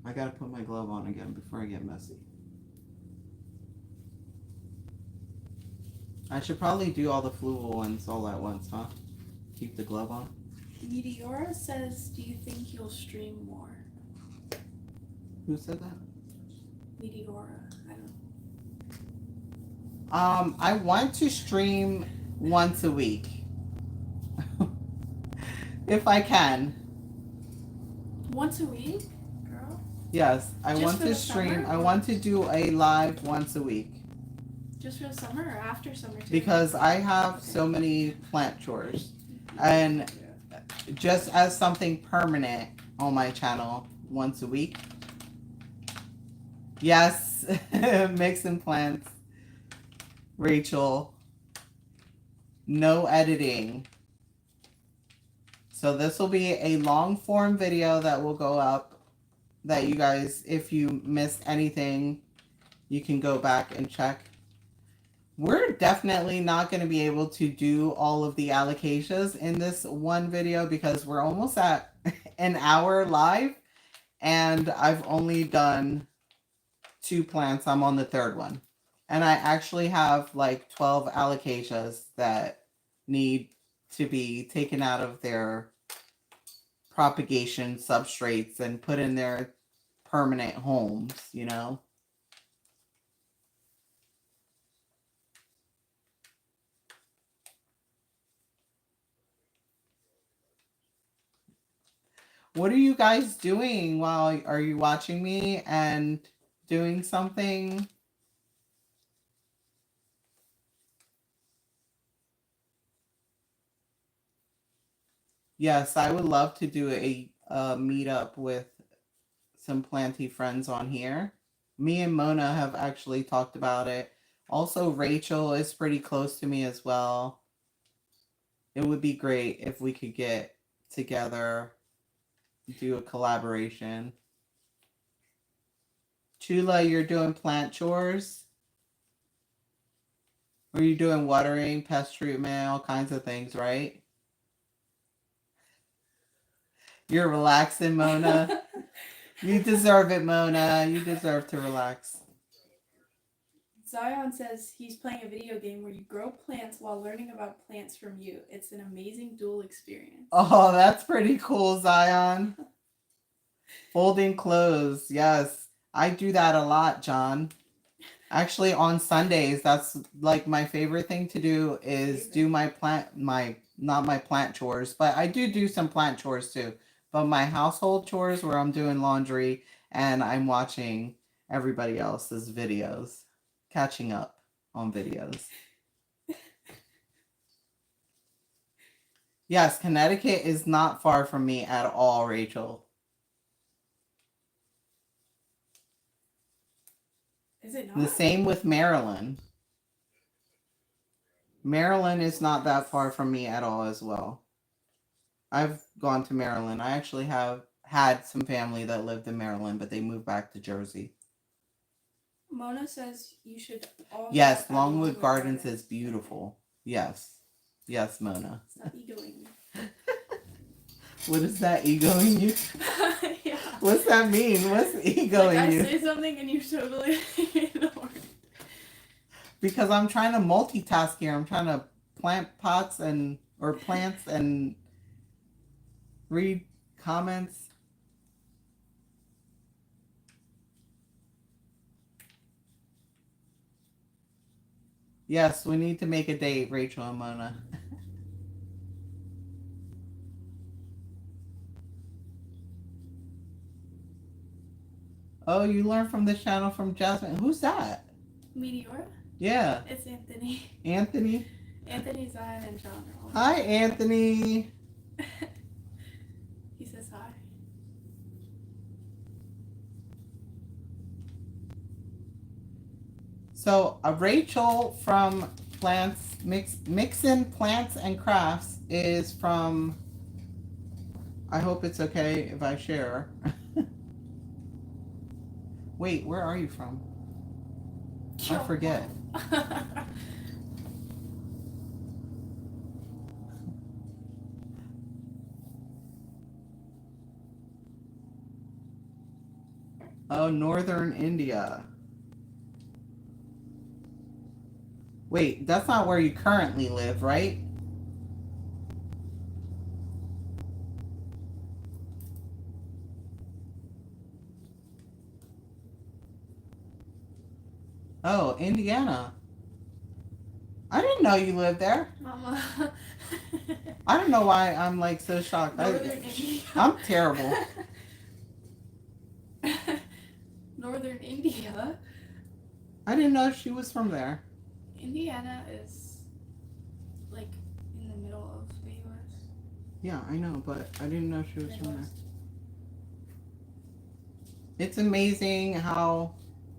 I gotta put my glove on again before I get messy. I should probably do all the fluval ones all at once, huh? Keep the glove on. Meteora says, do you think you'll stream more? Who said that? Meteora, I don't know. I want to stream once a week. If I can. Once a week, girl? Yes, I Just want for to the stream. summer? I want to do a live once a week. Just for the summer or after summer too? Because I have so many plant chores. And just as something permanent on my channel once a week. Yes, mixing plants. Rachel, no editing. So this will be a long form video that will go up that you guys, if you missed anything, you can go back and check. We're definitely not going to be able to do all of the allocations in this one video because we're almost at an hour live and I've only done 2 plants. I'm on the 3rd one. And I actually have like 12 alocasias that need to be taken out of their propagation substrates and put in their permanent homes, you know? What are you guys doing while are you watching me and doing something? Yes, I would love to do a meetup with some planty friends on here. Me and Mona have actually talked about it. Also, Rachel is pretty close to me as well. It would be great if we could get together, do a collaboration. Chula, you're doing plant chores? Or you're doing watering, pest treatment, all kinds of things, right? You're relaxing, Mona. You deserve it, Mona. You deserve to relax. Zion says he's playing a video game where you grow plants while learning about plants from you. It's an amazing dual experience. Oh, that's pretty cool, Zion. Folding clothes. Yes. I do that a lot, John. Actually, on Sundays, that's like my favorite thing to do is do my not my plant chores, but I do some plant chores too. But my household chores where I'm doing laundry and I'm watching everybody else's videos, catching up on videos. Yes, Connecticut is not far from me at all, Rachel. Is it not? The same with Maryland. Maryland is not that far from me at all as well. I've gone to Maryland. I actually have had some family that lived in Maryland, but they moved back to Jersey. Mona says you should all. Yes, Longwood Gardens is beautiful. Yes. Yes, Mona. Stop egoing me. What is that, egoing you? Yeah. What's that mean? What's egoing like you? I say something and you totally ignore it. Because I'm trying to multitask here. I'm trying to plant pots or plants and read comments. Yes, we need to make a date, Rachel and Mona. Oh, you learned from this channel from Jasmine. Who's that? Meteora? Yeah. It's Anthony. Anthony? Anthony, Zion, and John are all. Hi, Anthony. He says hi. So, Rachel from Mixin' Plants and Crafts is from, I hope it's okay if I share. Wait, where are you from? I forget. Oh, northern India. Wait, that's not where you currently live, right? Oh, Indiana. I didn't know you lived there. Mama. I don't know why I'm like so shocked. I'm terrible. Northern India. I didn't know she was from there. Indiana is like in the middle of the U.S. Yeah, I know, but I didn't know she was from there. Midwest. It's amazing how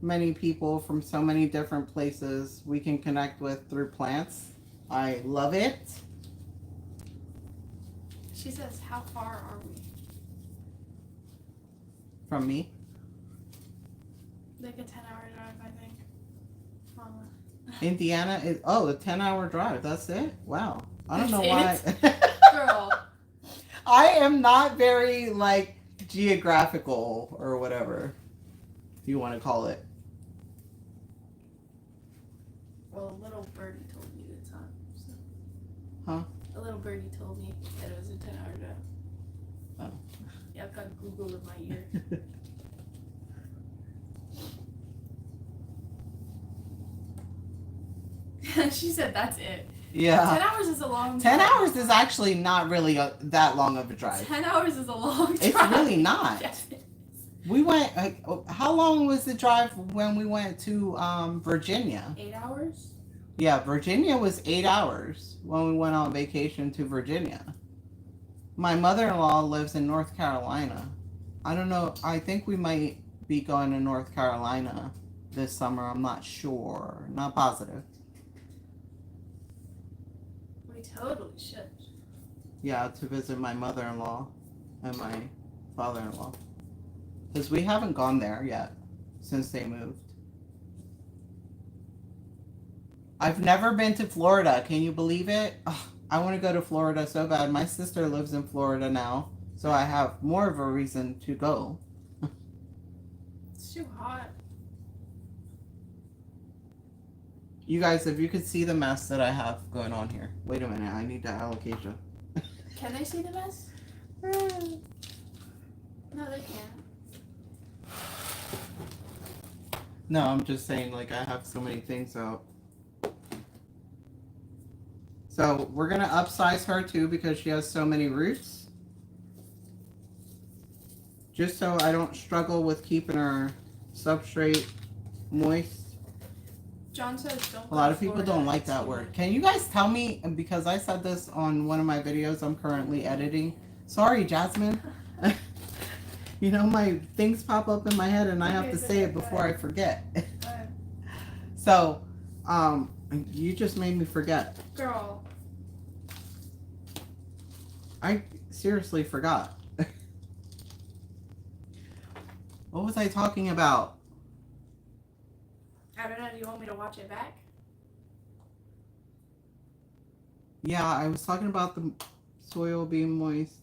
many people from so many different places we can connect with through plants. I love it. She says, how far are we? From me. Like a 10-hour drive, I think. Mama. Indiana is, oh, a 10-hour drive. That's it? Wow. I don't know why. Girl. I am not very, like, geographical or whatever you want to call it. Well, a little birdie told me the time. So. Huh? A little birdie told me that it was a 10-hour drive. Oh. Yeah, I've got Google in my ear. She said that's it. Yeah. 10 hours is a long 10 drive. hours is actually not really that long of a drive. 10 hours is a long drive. It's really not. Yes, it is. We went, how long was the drive when we went to Virginia? 8 hours? Yeah, Virginia was 8 hours when we went on vacation to Virginia. My mother-in-law lives in North Carolina. I don't know. I think we might be going to North Carolina this summer. I'm not sure. Not positive. We totally should. Yeah, to visit my mother-in-law and my father-in-law. Because we haven't gone there yet since they moved. I've never been to Florida. Can you believe it? Ugh, I want to go to Florida so bad. My sister lives in Florida now, so I have more of a reason to go. It's too hot. You guys, if you could see the mess that I have going on here. Wait a minute, I need the alocasia. Can they see the mess? No, they can't. No, I'm just saying, like, I have so many things out. So, we're going to upsize her, too, because she has so many roots. Just so I don't struggle with keeping her substrate moist. John says don't. A lot of people don't like that word. Can you guys tell me, and because I said this on one of my videos I'm currently editing. Sorry, Jasmine. You know, my things pop up in my head and I have to say it before I forget. So, you just made me forget. Girl. I seriously forgot. What was I talking about? I don't know. Do you want me to watch it back? Yeah, I was talking about the soil being moist.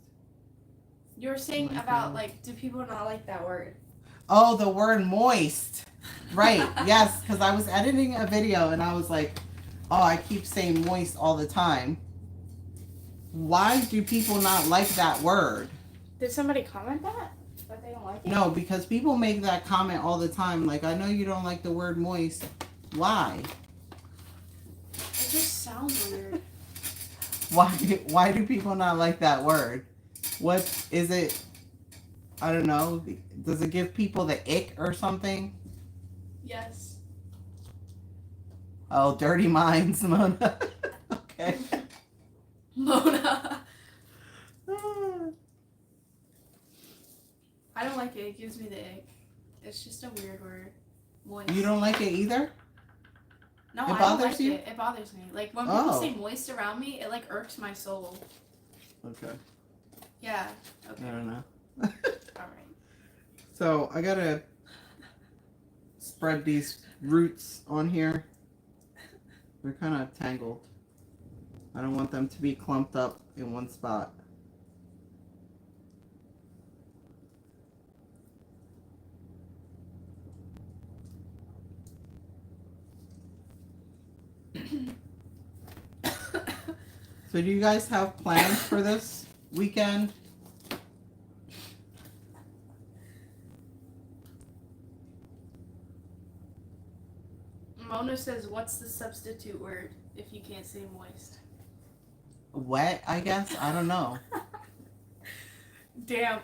You were saying about, like, do people not like that word? Oh, the word moist. Right, yes, because I was editing a video and I was like, oh, I keep saying moist all the time. Why do people not like that word? Did somebody comment that? That they don't like it? No, because people make that comment all the time. Like, I know you don't like the word moist. Why? It just sounds weird. Why do people not like that word? What is it? I don't know. Does it give people the ick or something? Yes. Oh, dirty minds, Mona. Okay. Mona. I don't like it. It gives me the ick. It's just a weird word. Moist. You don't like it either? No, It I don't bothers like you? it. It bothers me. Like, when people say moist around me, it, like, irks my soul. Okay. Yeah. Okay. I don't know. Alright. So, I gotta spread these roots on here. They're kind of tangled. I don't want them to be clumped up in one spot. So do you guys have plans for this weekend? Mona says, what's the substitute word if you can't say moist? Wet, I guess? I don't know. Damp.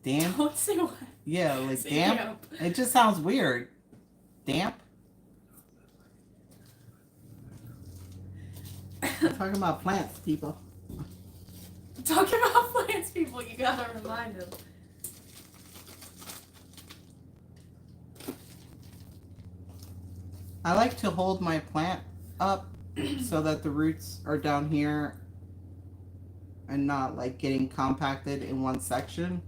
Damp? Don't say wet. Yeah, like Say damp? It just sounds weird. Damp? We're talking about plants, people. Talking about plants, people, you gotta remind them. I like to hold my plant up so that the roots are down here and not like getting compacted in one section.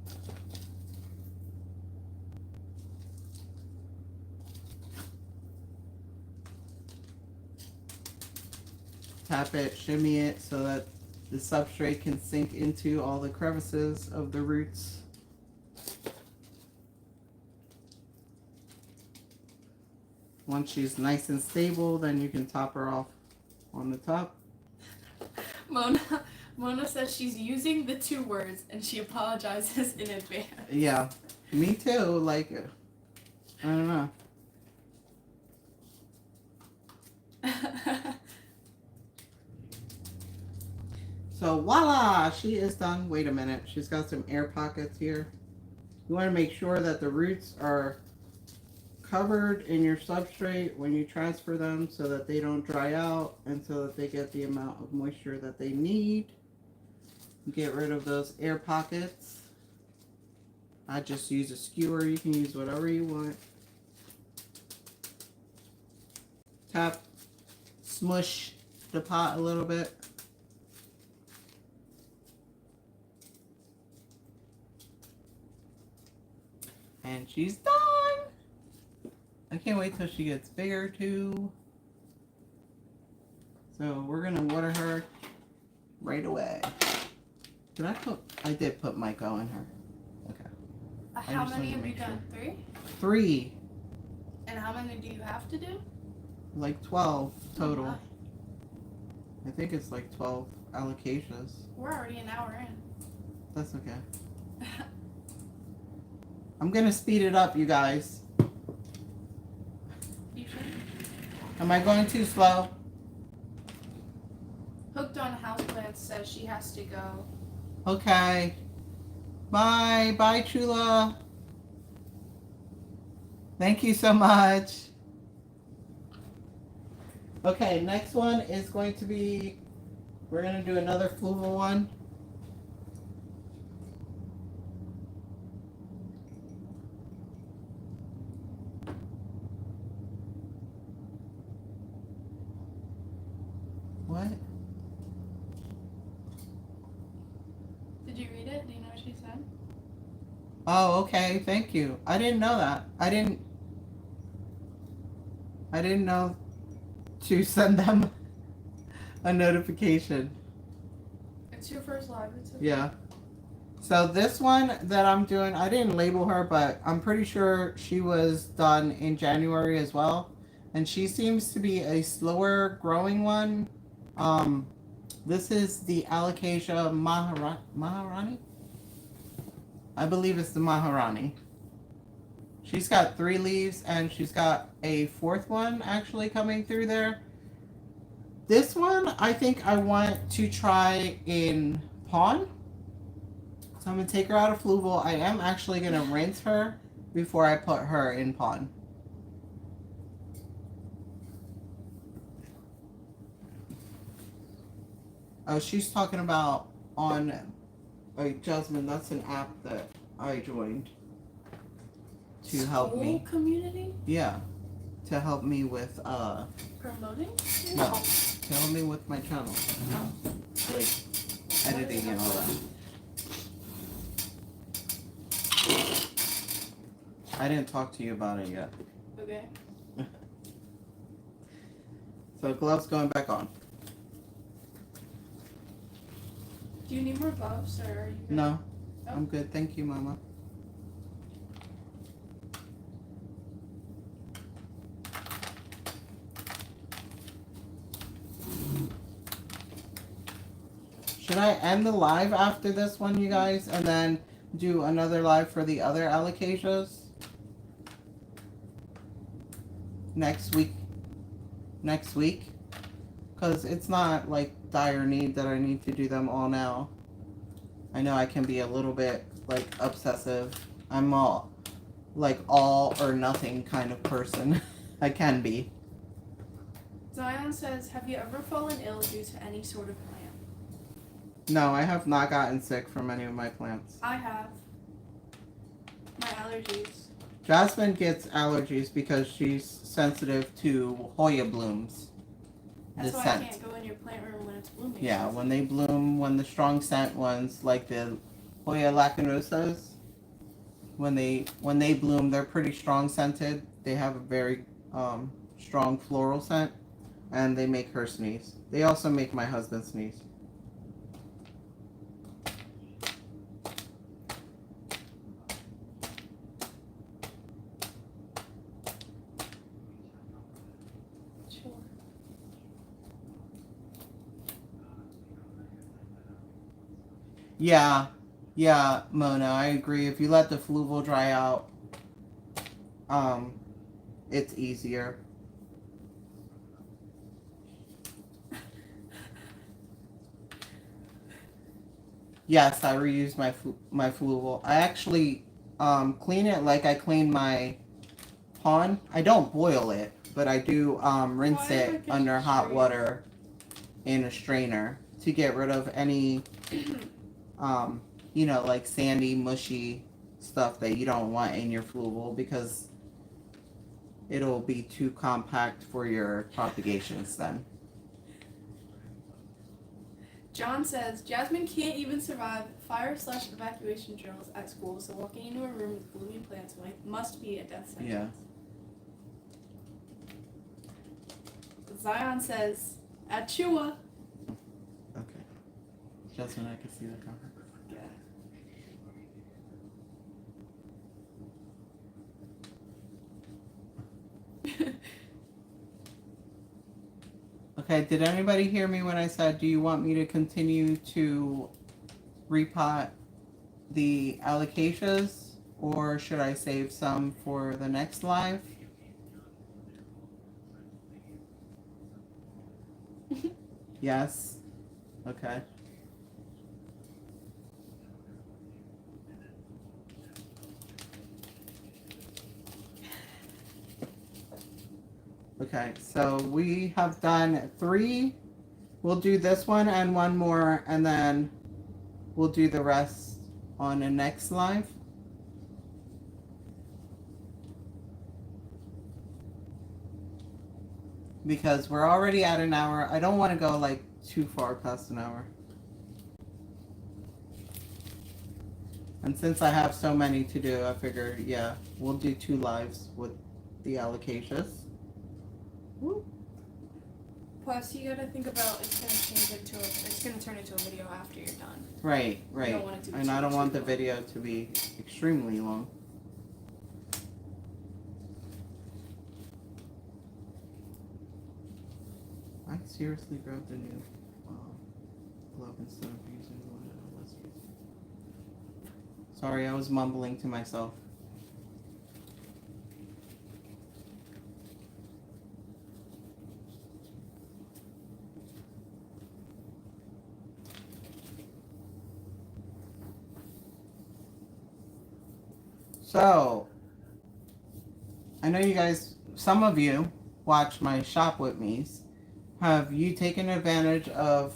Tap it, shimmy it so that the substrate can sink into all the crevices of the roots. Once she's nice and stable, then you can top her off on the top. Mona says she's using the 2 words and she apologizes in advance. Yeah, me too. Like, I don't know. So voila, she is done. Wait a minute, she's got some air pockets here. You want to make sure that the roots are covered in your substrate when you transfer them so that they don't dry out and so that they get the amount of moisture that they need. Get rid of those air pockets. I just use a skewer. You can use whatever you want. Tap, smush the pot a little bit. And she's done. I can't wait till she gets bigger too. So we're gonna water her right away. I did put Micah in her. Okay. How many have you done? 3? 3. And how many do you have to do? Like 12 total. Oh I think it's like 12 allocations. We're already an hour in. That's okay. I'm gonna speed it up, you guys. You should. Am I going too slow? Hooked on Houseplants says she has to go. Okay. Bye. Bye, Chula. Thank you so much. Okay, next one is going to be, we're going to do another fluval one. What? Did you read it? Do you know what she said? Oh, okay. Thank you. I didn't know that. I didn't know to send them a notification. It's your first live. It's okay. Yeah. So this one that I'm doing, I didn't label her, but I'm pretty sure she was done in January as well. And she seems to be a slower growing one. This is the Alocasia Maharani? I believe it's the Maharani. She's got 3 leaves and she's got a 4th one actually coming through there. This one I think I want to try in pond. So I'm going to take her out of fluval. I am actually going to rinse her before I put her in pond. Oh, she's talking about on, Jasmine, that's an app that I joined to help me. Community? Yeah, to help me with, Promoting? no, to help me with my channel. Like, editing and all that. I didn't talk to you about it yet. Okay. So gloves going back on. Do you need more gloves or are you good? No, Oh. I'm good. Thank you, Mama. Should I end the live after this one, you guys, and then do another live for the other alocasias? Next week? Because it's not like dire need that I need to do them all now. I know I can be a little bit like obsessive. I'm all or nothing kind of person. I can be. Zion says, have you ever fallen ill due to any sort of plant? No, I have not gotten sick from any of my plants. I have. My allergies. Jasmine gets allergies because she's sensitive to Hoya blooms. That's The why scent. I can't go in your plant room when it's blooming. Yeah, when they bloom, when the strong scent ones, like the Hoya lacunosas, when they bloom, they're pretty strong scented. They have a very strong floral scent, and they make her sneeze. They also make my husband sneeze. Sure. Yeah, Mona, I agree. If you let the fluval dry out, it's easier. Yes, I reuse my fluval. I actually clean it like I clean my pond. I don't boil it, but I do rinse it under hot water in a strainer to get rid of any like sandy, mushy stuff that you don't want in your fluval because it'll be too compact for your propagations then. John says Jasmine can't even survive fire/evacuation drills at school, so walking into a room with blooming plants must be a death sentence. Yeah. Zion says Achua. Okay. Jasmine, I can see the cover. Yeah. Okay, did anybody hear me when I said, do you want me to continue to repot the alocasias, or should I save some for the next live? Yes? Okay. Okay, so we have done 3. We'll do this one and one more, and then we'll do the rest on the next live. Because we're already at an hour. I don't want to go like too far past an hour. And since I have so many to do, I figured, yeah, we'll do 2 lives with the alocasias. Woo. Plus, you gotta think about it's gonna turn into a video after you're done. Right. And I don't want the video to be extremely long. I seriously grabbed a new glove instead of using the one that I was using. Sorry, I was mumbling to myself. So, I know you guys, some of you watch my shop with me's. Have you taken advantage of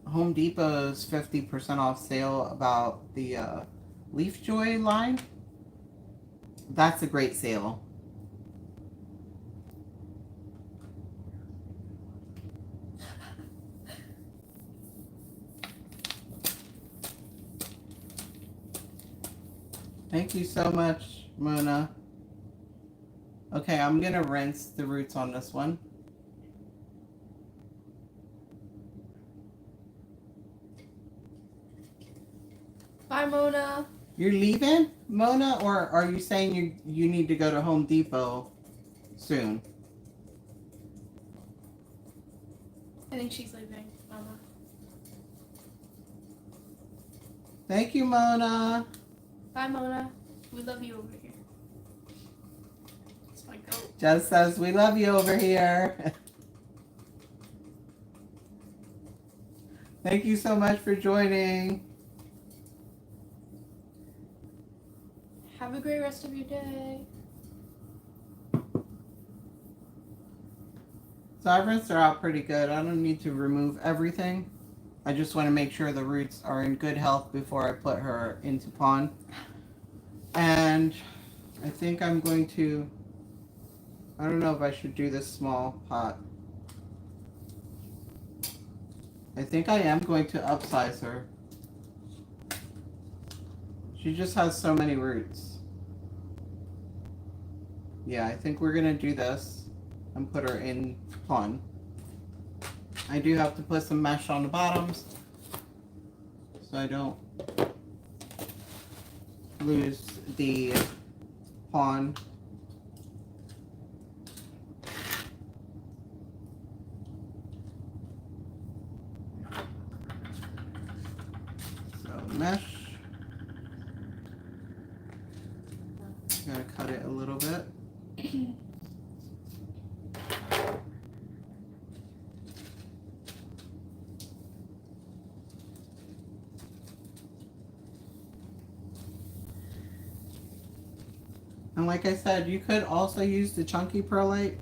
Home Depot's 50% off sale about the Leaf Joy line? That's a great sale. Thank you so much, Mona. Okay, I'm going to rinse the roots on this one. Bye, Mona. You're leaving, Mona, or are you saying you need to go to Home Depot soon? I think she's leaving, Mama. Thank you, Mona. Bye, Mona. We love you over here. It's my goat. Jess says, we love you over here. Thank you so much for joining. Have a great rest of your day. So I rinsed her out pretty good. I don't need to remove everything. I just want to make sure the roots are in good health before I put her into pond. And I think I'm going to, I don't know if I should do this small pot. I think I am going to upsize her. She just has so many roots. Yeah, I think we're gonna do this and put her in pond. I do have to put some mesh on the bottoms so I don't lose the pond. So mesh. Gotta cut it a little bit. And like I said, you could also use the chunky perlite.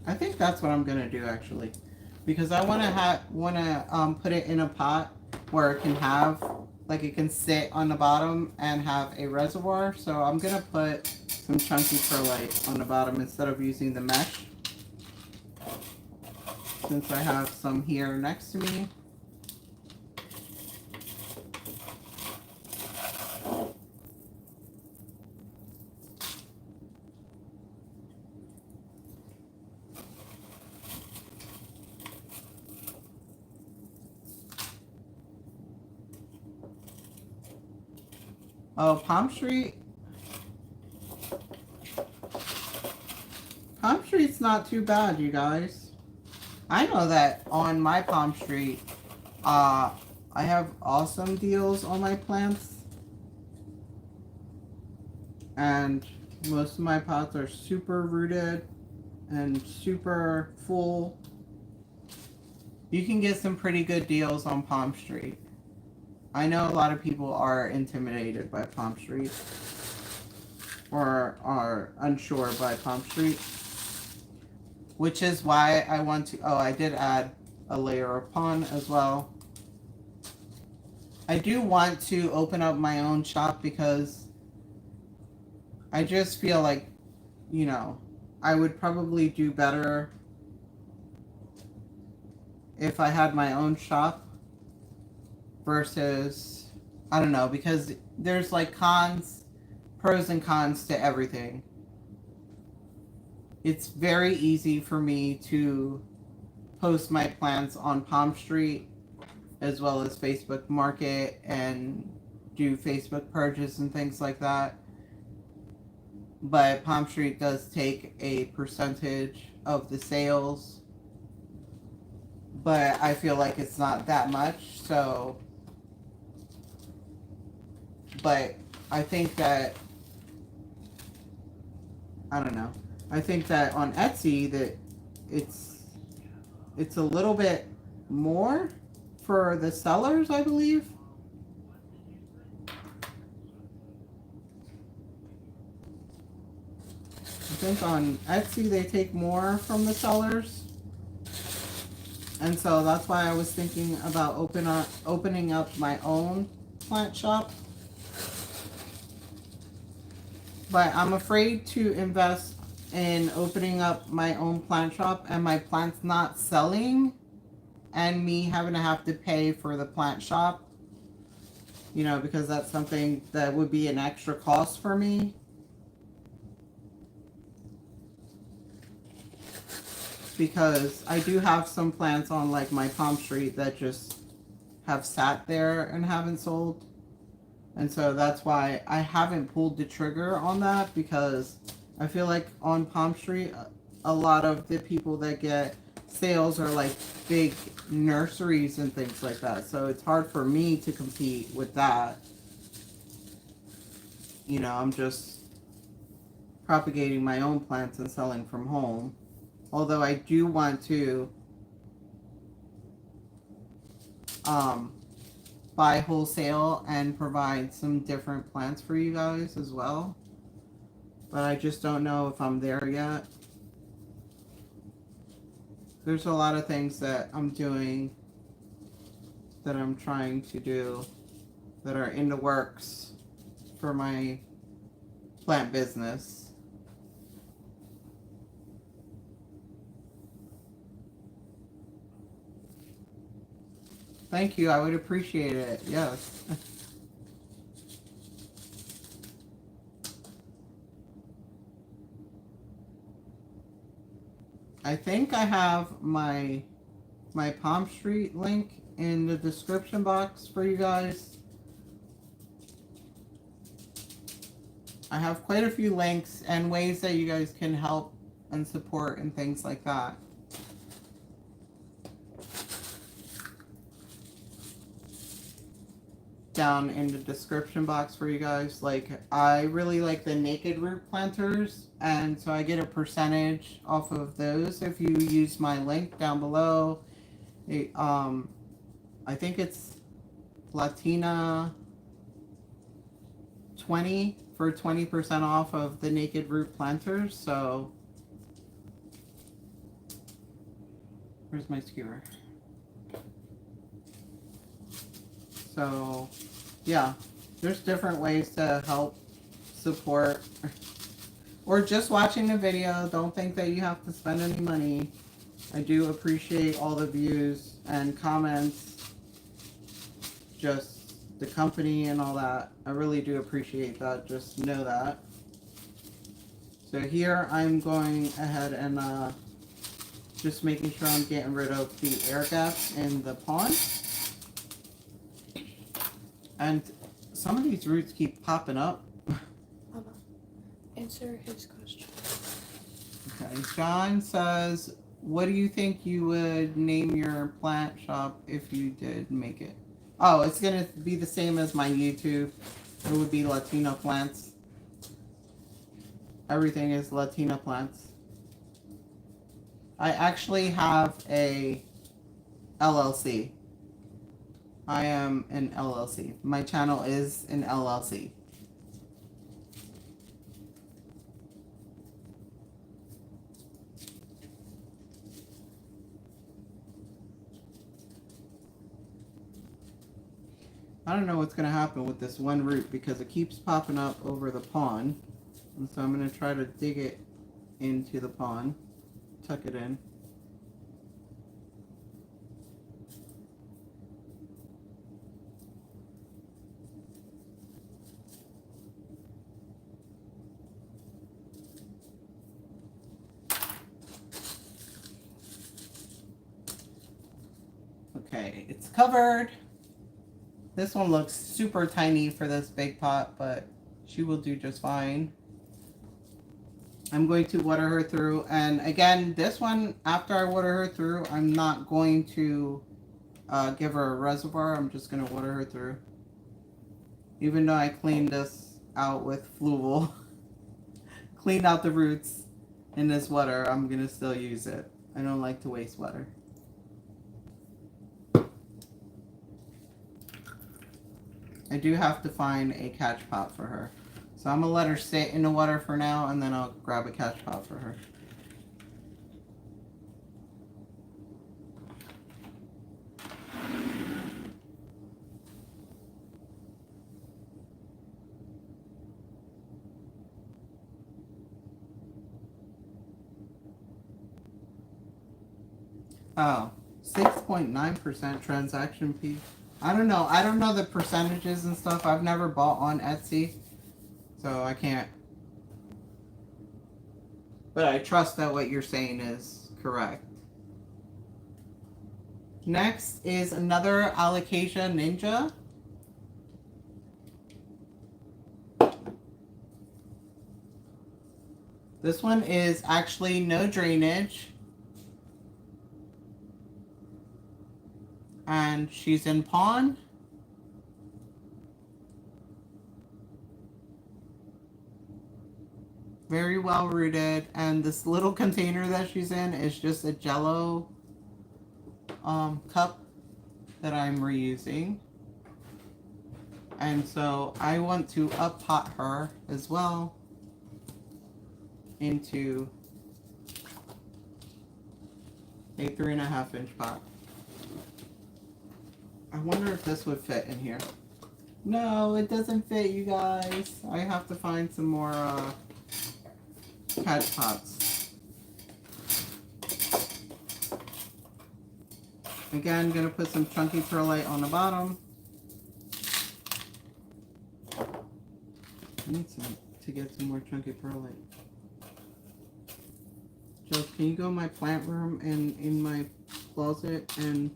I think that's what I'm gonna do actually, because I wanna put it in a pot where it can have, like, it can sit on the bottom and have a reservoir. So I'm gonna put some chunky perlite on the bottom instead of using the mesh, since I have some here next to me. Oh, PalmStreet. PalmStreet's not too bad, you guys. I know that on my PalmStreet, I have awesome deals on my plants. And most of my pots are super rooted and super full. You can get some pretty good deals on PalmStreet. I know a lot of people are intimidated by PalmStreet or are unsure by PalmStreet, which is why I want to, oh, I did add a layer of pond as well. I do want to open up my own shop because I just feel like, you know, I would probably do better if I had my own shop versus, I don't know, because there's like pros and cons to everything. It's very easy for me to post my plants on PalmStreet as well as Facebook Market and do Facebook purchase and things like that. But PalmStreet does take a percentage of the sales, but I feel like it's not that much. So, but I think that, I don't know. I think that on Etsy that it's a little bit more for the sellers, I believe. I think on Etsy they take more from the sellers. And so that's why I was thinking about opening up my own plant shop. But I'm afraid to invest in opening up my own plant shop and my plants not selling and me having to have to pay for the plant shop, you know, because that's something that would be an extra cost for me. Because I do have some plants on like my PalmStreet that just have sat there and haven't sold. And so that's why I haven't pulled the trigger on that, because I feel like on PalmStreet, a lot of the people that get sales are like big nurseries and things like that. So it's hard for me to compete with that. You know, I'm just propagating my own plants and selling from home. Although I do want to buy wholesale and provide some different plants for you guys as well. But I just don't know if I'm there yet. There's a lot of things that I'm doing that I'm trying to do that are in the works for my plant business. Thank you. I would appreciate it. Yes. I think I have my PalmStreet link in the description box for you guys. I have quite a few links and ways that you guys can help and support and things like that. Down in the description box for you guys. Like, I really like the naked root planters, and so I get a percentage off of those if you use my link down below. I think it's Latina 20 for 20% off of the naked root planters. So where's my skewer? So yeah, there's different ways to help support, or just watching the video. Don't think that you have to spend any money. I do appreciate all the views and comments, just the company and all that. I really do appreciate that. Just know that. So here I'm going ahead and just making sure I'm getting rid of the air gaps in the pond. And some of these roots keep popping up. Mama, answer his question. Okay, John says, what do you think you would name your plant shop if you did make it? Oh, it's going to be the same as my YouTube. It would be Latina Plants. Everything is Latina Plants. I actually have a LLC. I am an LLC. My channel is an LLC. I don't know what's going to happen with this one root because it keeps popping up over the pond. And so I'm going to try to dig it into the pond, tuck it in. Okay, it's covered. This one looks super tiny for this big pot, but she will do just fine. I'm going to water her through. And again, this one, after I water her through, I'm not going to give her a reservoir. I'm just going to water her through. Even though I cleaned this out with Fluval, cleaned out the roots in this water, I'm going to still use it. I don't like to waste water. I do have to find a catch pot for her. So I'm going to let her sit in the water for now, and then I'll grab a catch pot for her. Oh, 6.9% transaction fee. I don't know. I don't know the percentages and stuff. I've never bought on Etsy, so I can't. But I trust that what you're saying is correct. Next is another Alocasia Ninja. This one is actually no drainage. And she's in pond. Very well rooted. And this little container that she's in is just a Jello cup that I'm reusing. And so I want to up pot her as well into a 3.5 inch pot. I wonder if this would fit in here. No, it doesn't fit, you guys. I have to find some more catch pots. Again, gonna put some chunky perlite on the bottom. I need some to get some more chunky perlite. Joe, can you go in my plant room and in my closet and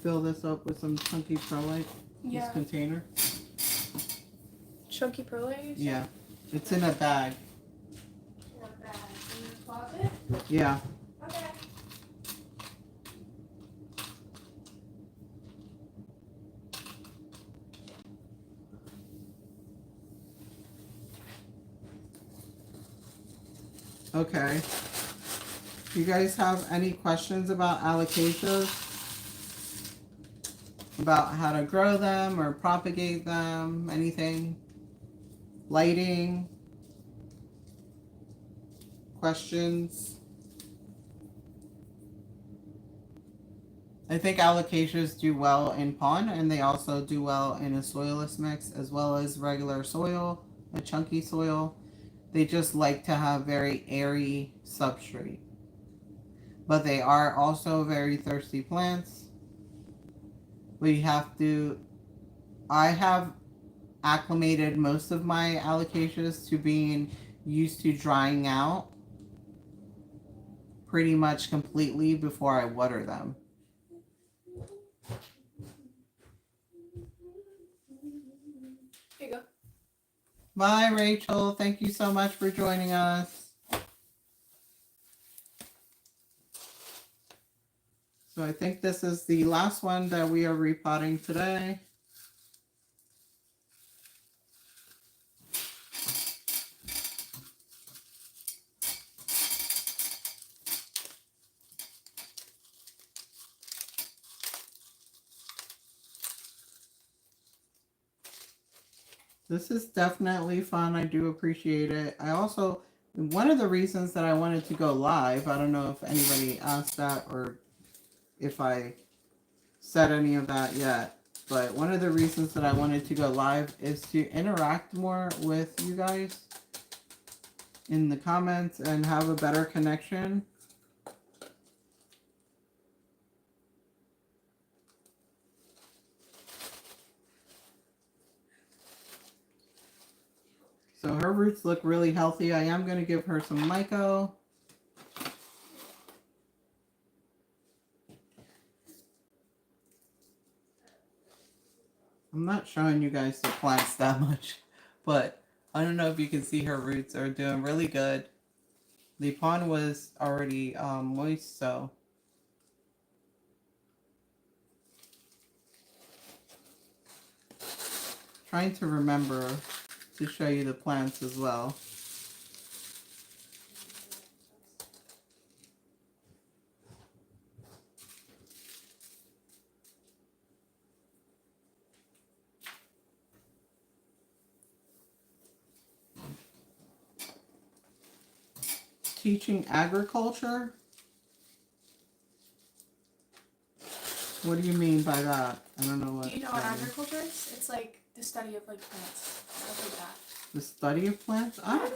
fill this up with some chunky perlite? Yeah. This container? Chunky perlite? Yeah. It's in a bag. In a bag. In your closet? Yeah. Okay. Okay. You guys have any questions about alocasias? About how to grow them or propagate them? Anything? Lighting? Questions? I think alocasias do well in pond, and they also do well in a soilless mix as well as regular soil, a chunky soil. They just like to have very airy substrate. But they are also very thirsty plants. I have acclimated most of my alocasias to being used to drying out pretty much completely before I water them. Here you go. Bye, Rachel. Thank you so much for joining us. So I think this is the last one that we are repotting today. This is definitely fun. I do appreciate it. One of the reasons that I wanted to go live, I don't know if anybody asked that or if I said any of that yet, but one of the reasons that I wanted to go live is to interact more with you guys in the comments and have a better connection. So her roots look really healthy. I am going to give her some myco. I'm not showing you guys the plants that much, but I don't know if you can see her roots are doing really good. The pond was already moist, so trying to remember to show you the plants as well. Teaching agriculture? What do you mean by that? I don't know what. Do you know what agriculture is? It's like the study of like plants, stuff like that. The study of plants? I don't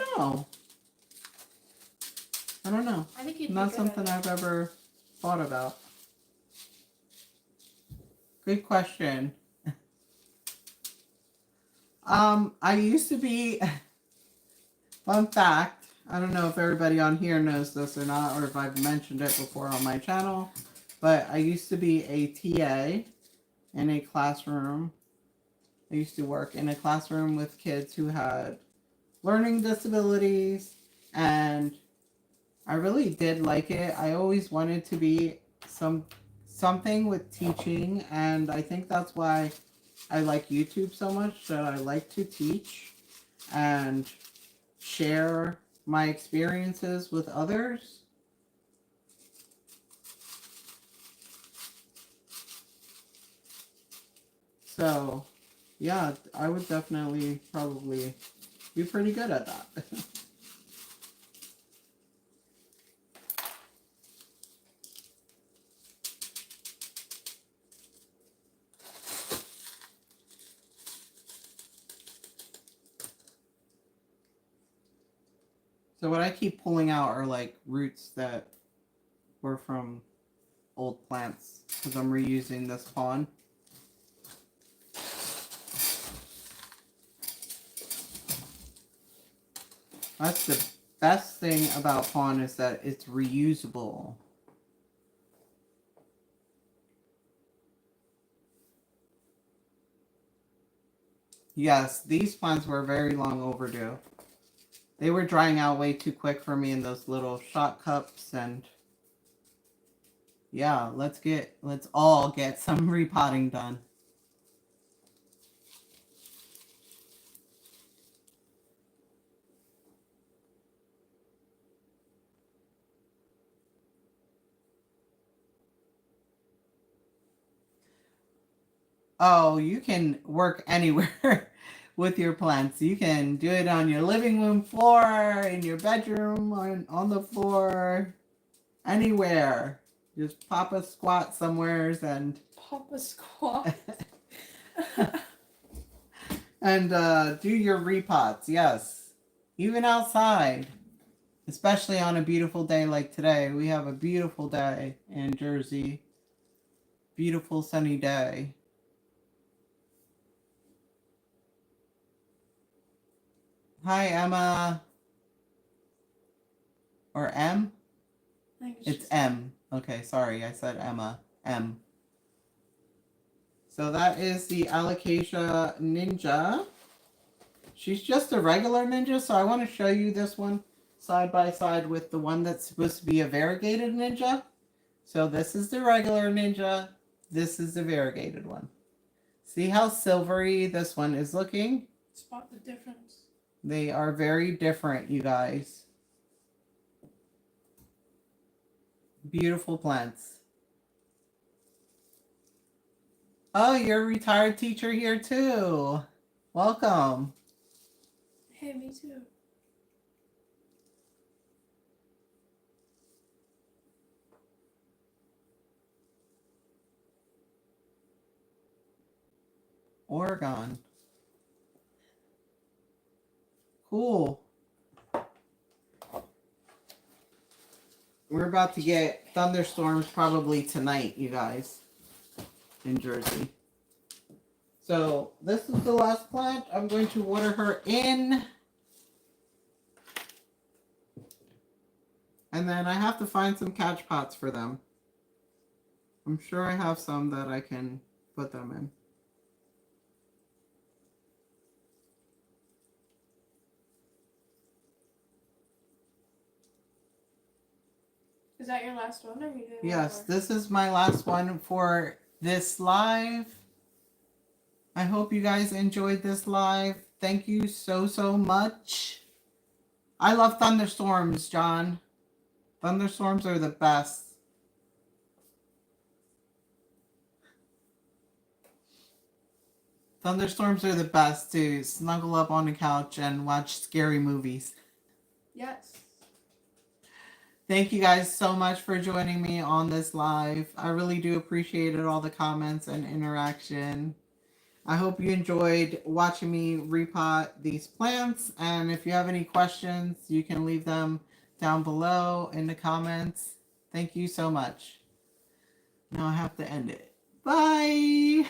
know. I think you'd be Not good something at it. I've ever thought about. Good question. I used to be, fun fact, I don't know if everybody on here knows this or not, or if I've mentioned it before on my channel, but I used to be a TA in a classroom. I used to work in a classroom with kids who had learning disabilities, and I really did like it. I always wanted to be something with teaching, and I think that's why I like YouTube so much, that I like to teach and share my experiences with others. So, yeah, I would definitely probably be pretty good at that. So what I keep pulling out are like roots that were from old plants because I'm reusing this pond. That's the best thing about pond is that it's reusable. Yes, these plants were very long overdue. They were drying out way too quick for me in those little shot cups, and yeah, let's all get some repotting done. Oh, you can work anywhere with your plants. You can do it on your living room floor, in your bedroom, on the floor, anywhere. Just pop a squat somewheres and Pop a squat. and do your repots. Yes, even outside, especially on a beautiful day like today. We have a beautiful day in Jersey. Beautiful sunny day. Hi, Emma. Or M? It's M. Okay, sorry, I said Emma. M. So that is the Alocasia Ninja. She's just a regular ninja, so I want to show you this one side by side with the one that's supposed to be a variegated ninja. So this is the regular ninja. This is the variegated one. See how silvery this one is looking? Spot the difference. They are very different, you guys. Beautiful plants. Oh, you're a retired teacher here too. Welcome. Hey, me too. Oregon. Cool. We're about to get thunderstorms probably tonight, you guys, in Jersey. So this is the last plant. I'm going to water her in. And then I have to find some catch pots for them. I'm sure I have some that I can put them in. Is that your last one, or are you doing Yes, one more? this is my last one for this live. I hope you guys enjoyed this live. Thank you so much. I love thunderstorms, John. Thunderstorms are the best. Thunderstorms are the best to snuggle up on the couch and watch scary movies. Yes. Thank you guys so much for joining me on this live. I really do appreciate it, all the comments and interaction. I hope you enjoyed watching me repot these plants. And if you have any questions, you can leave them down below in the comments. Thank you so much. Now I have to end it. Bye.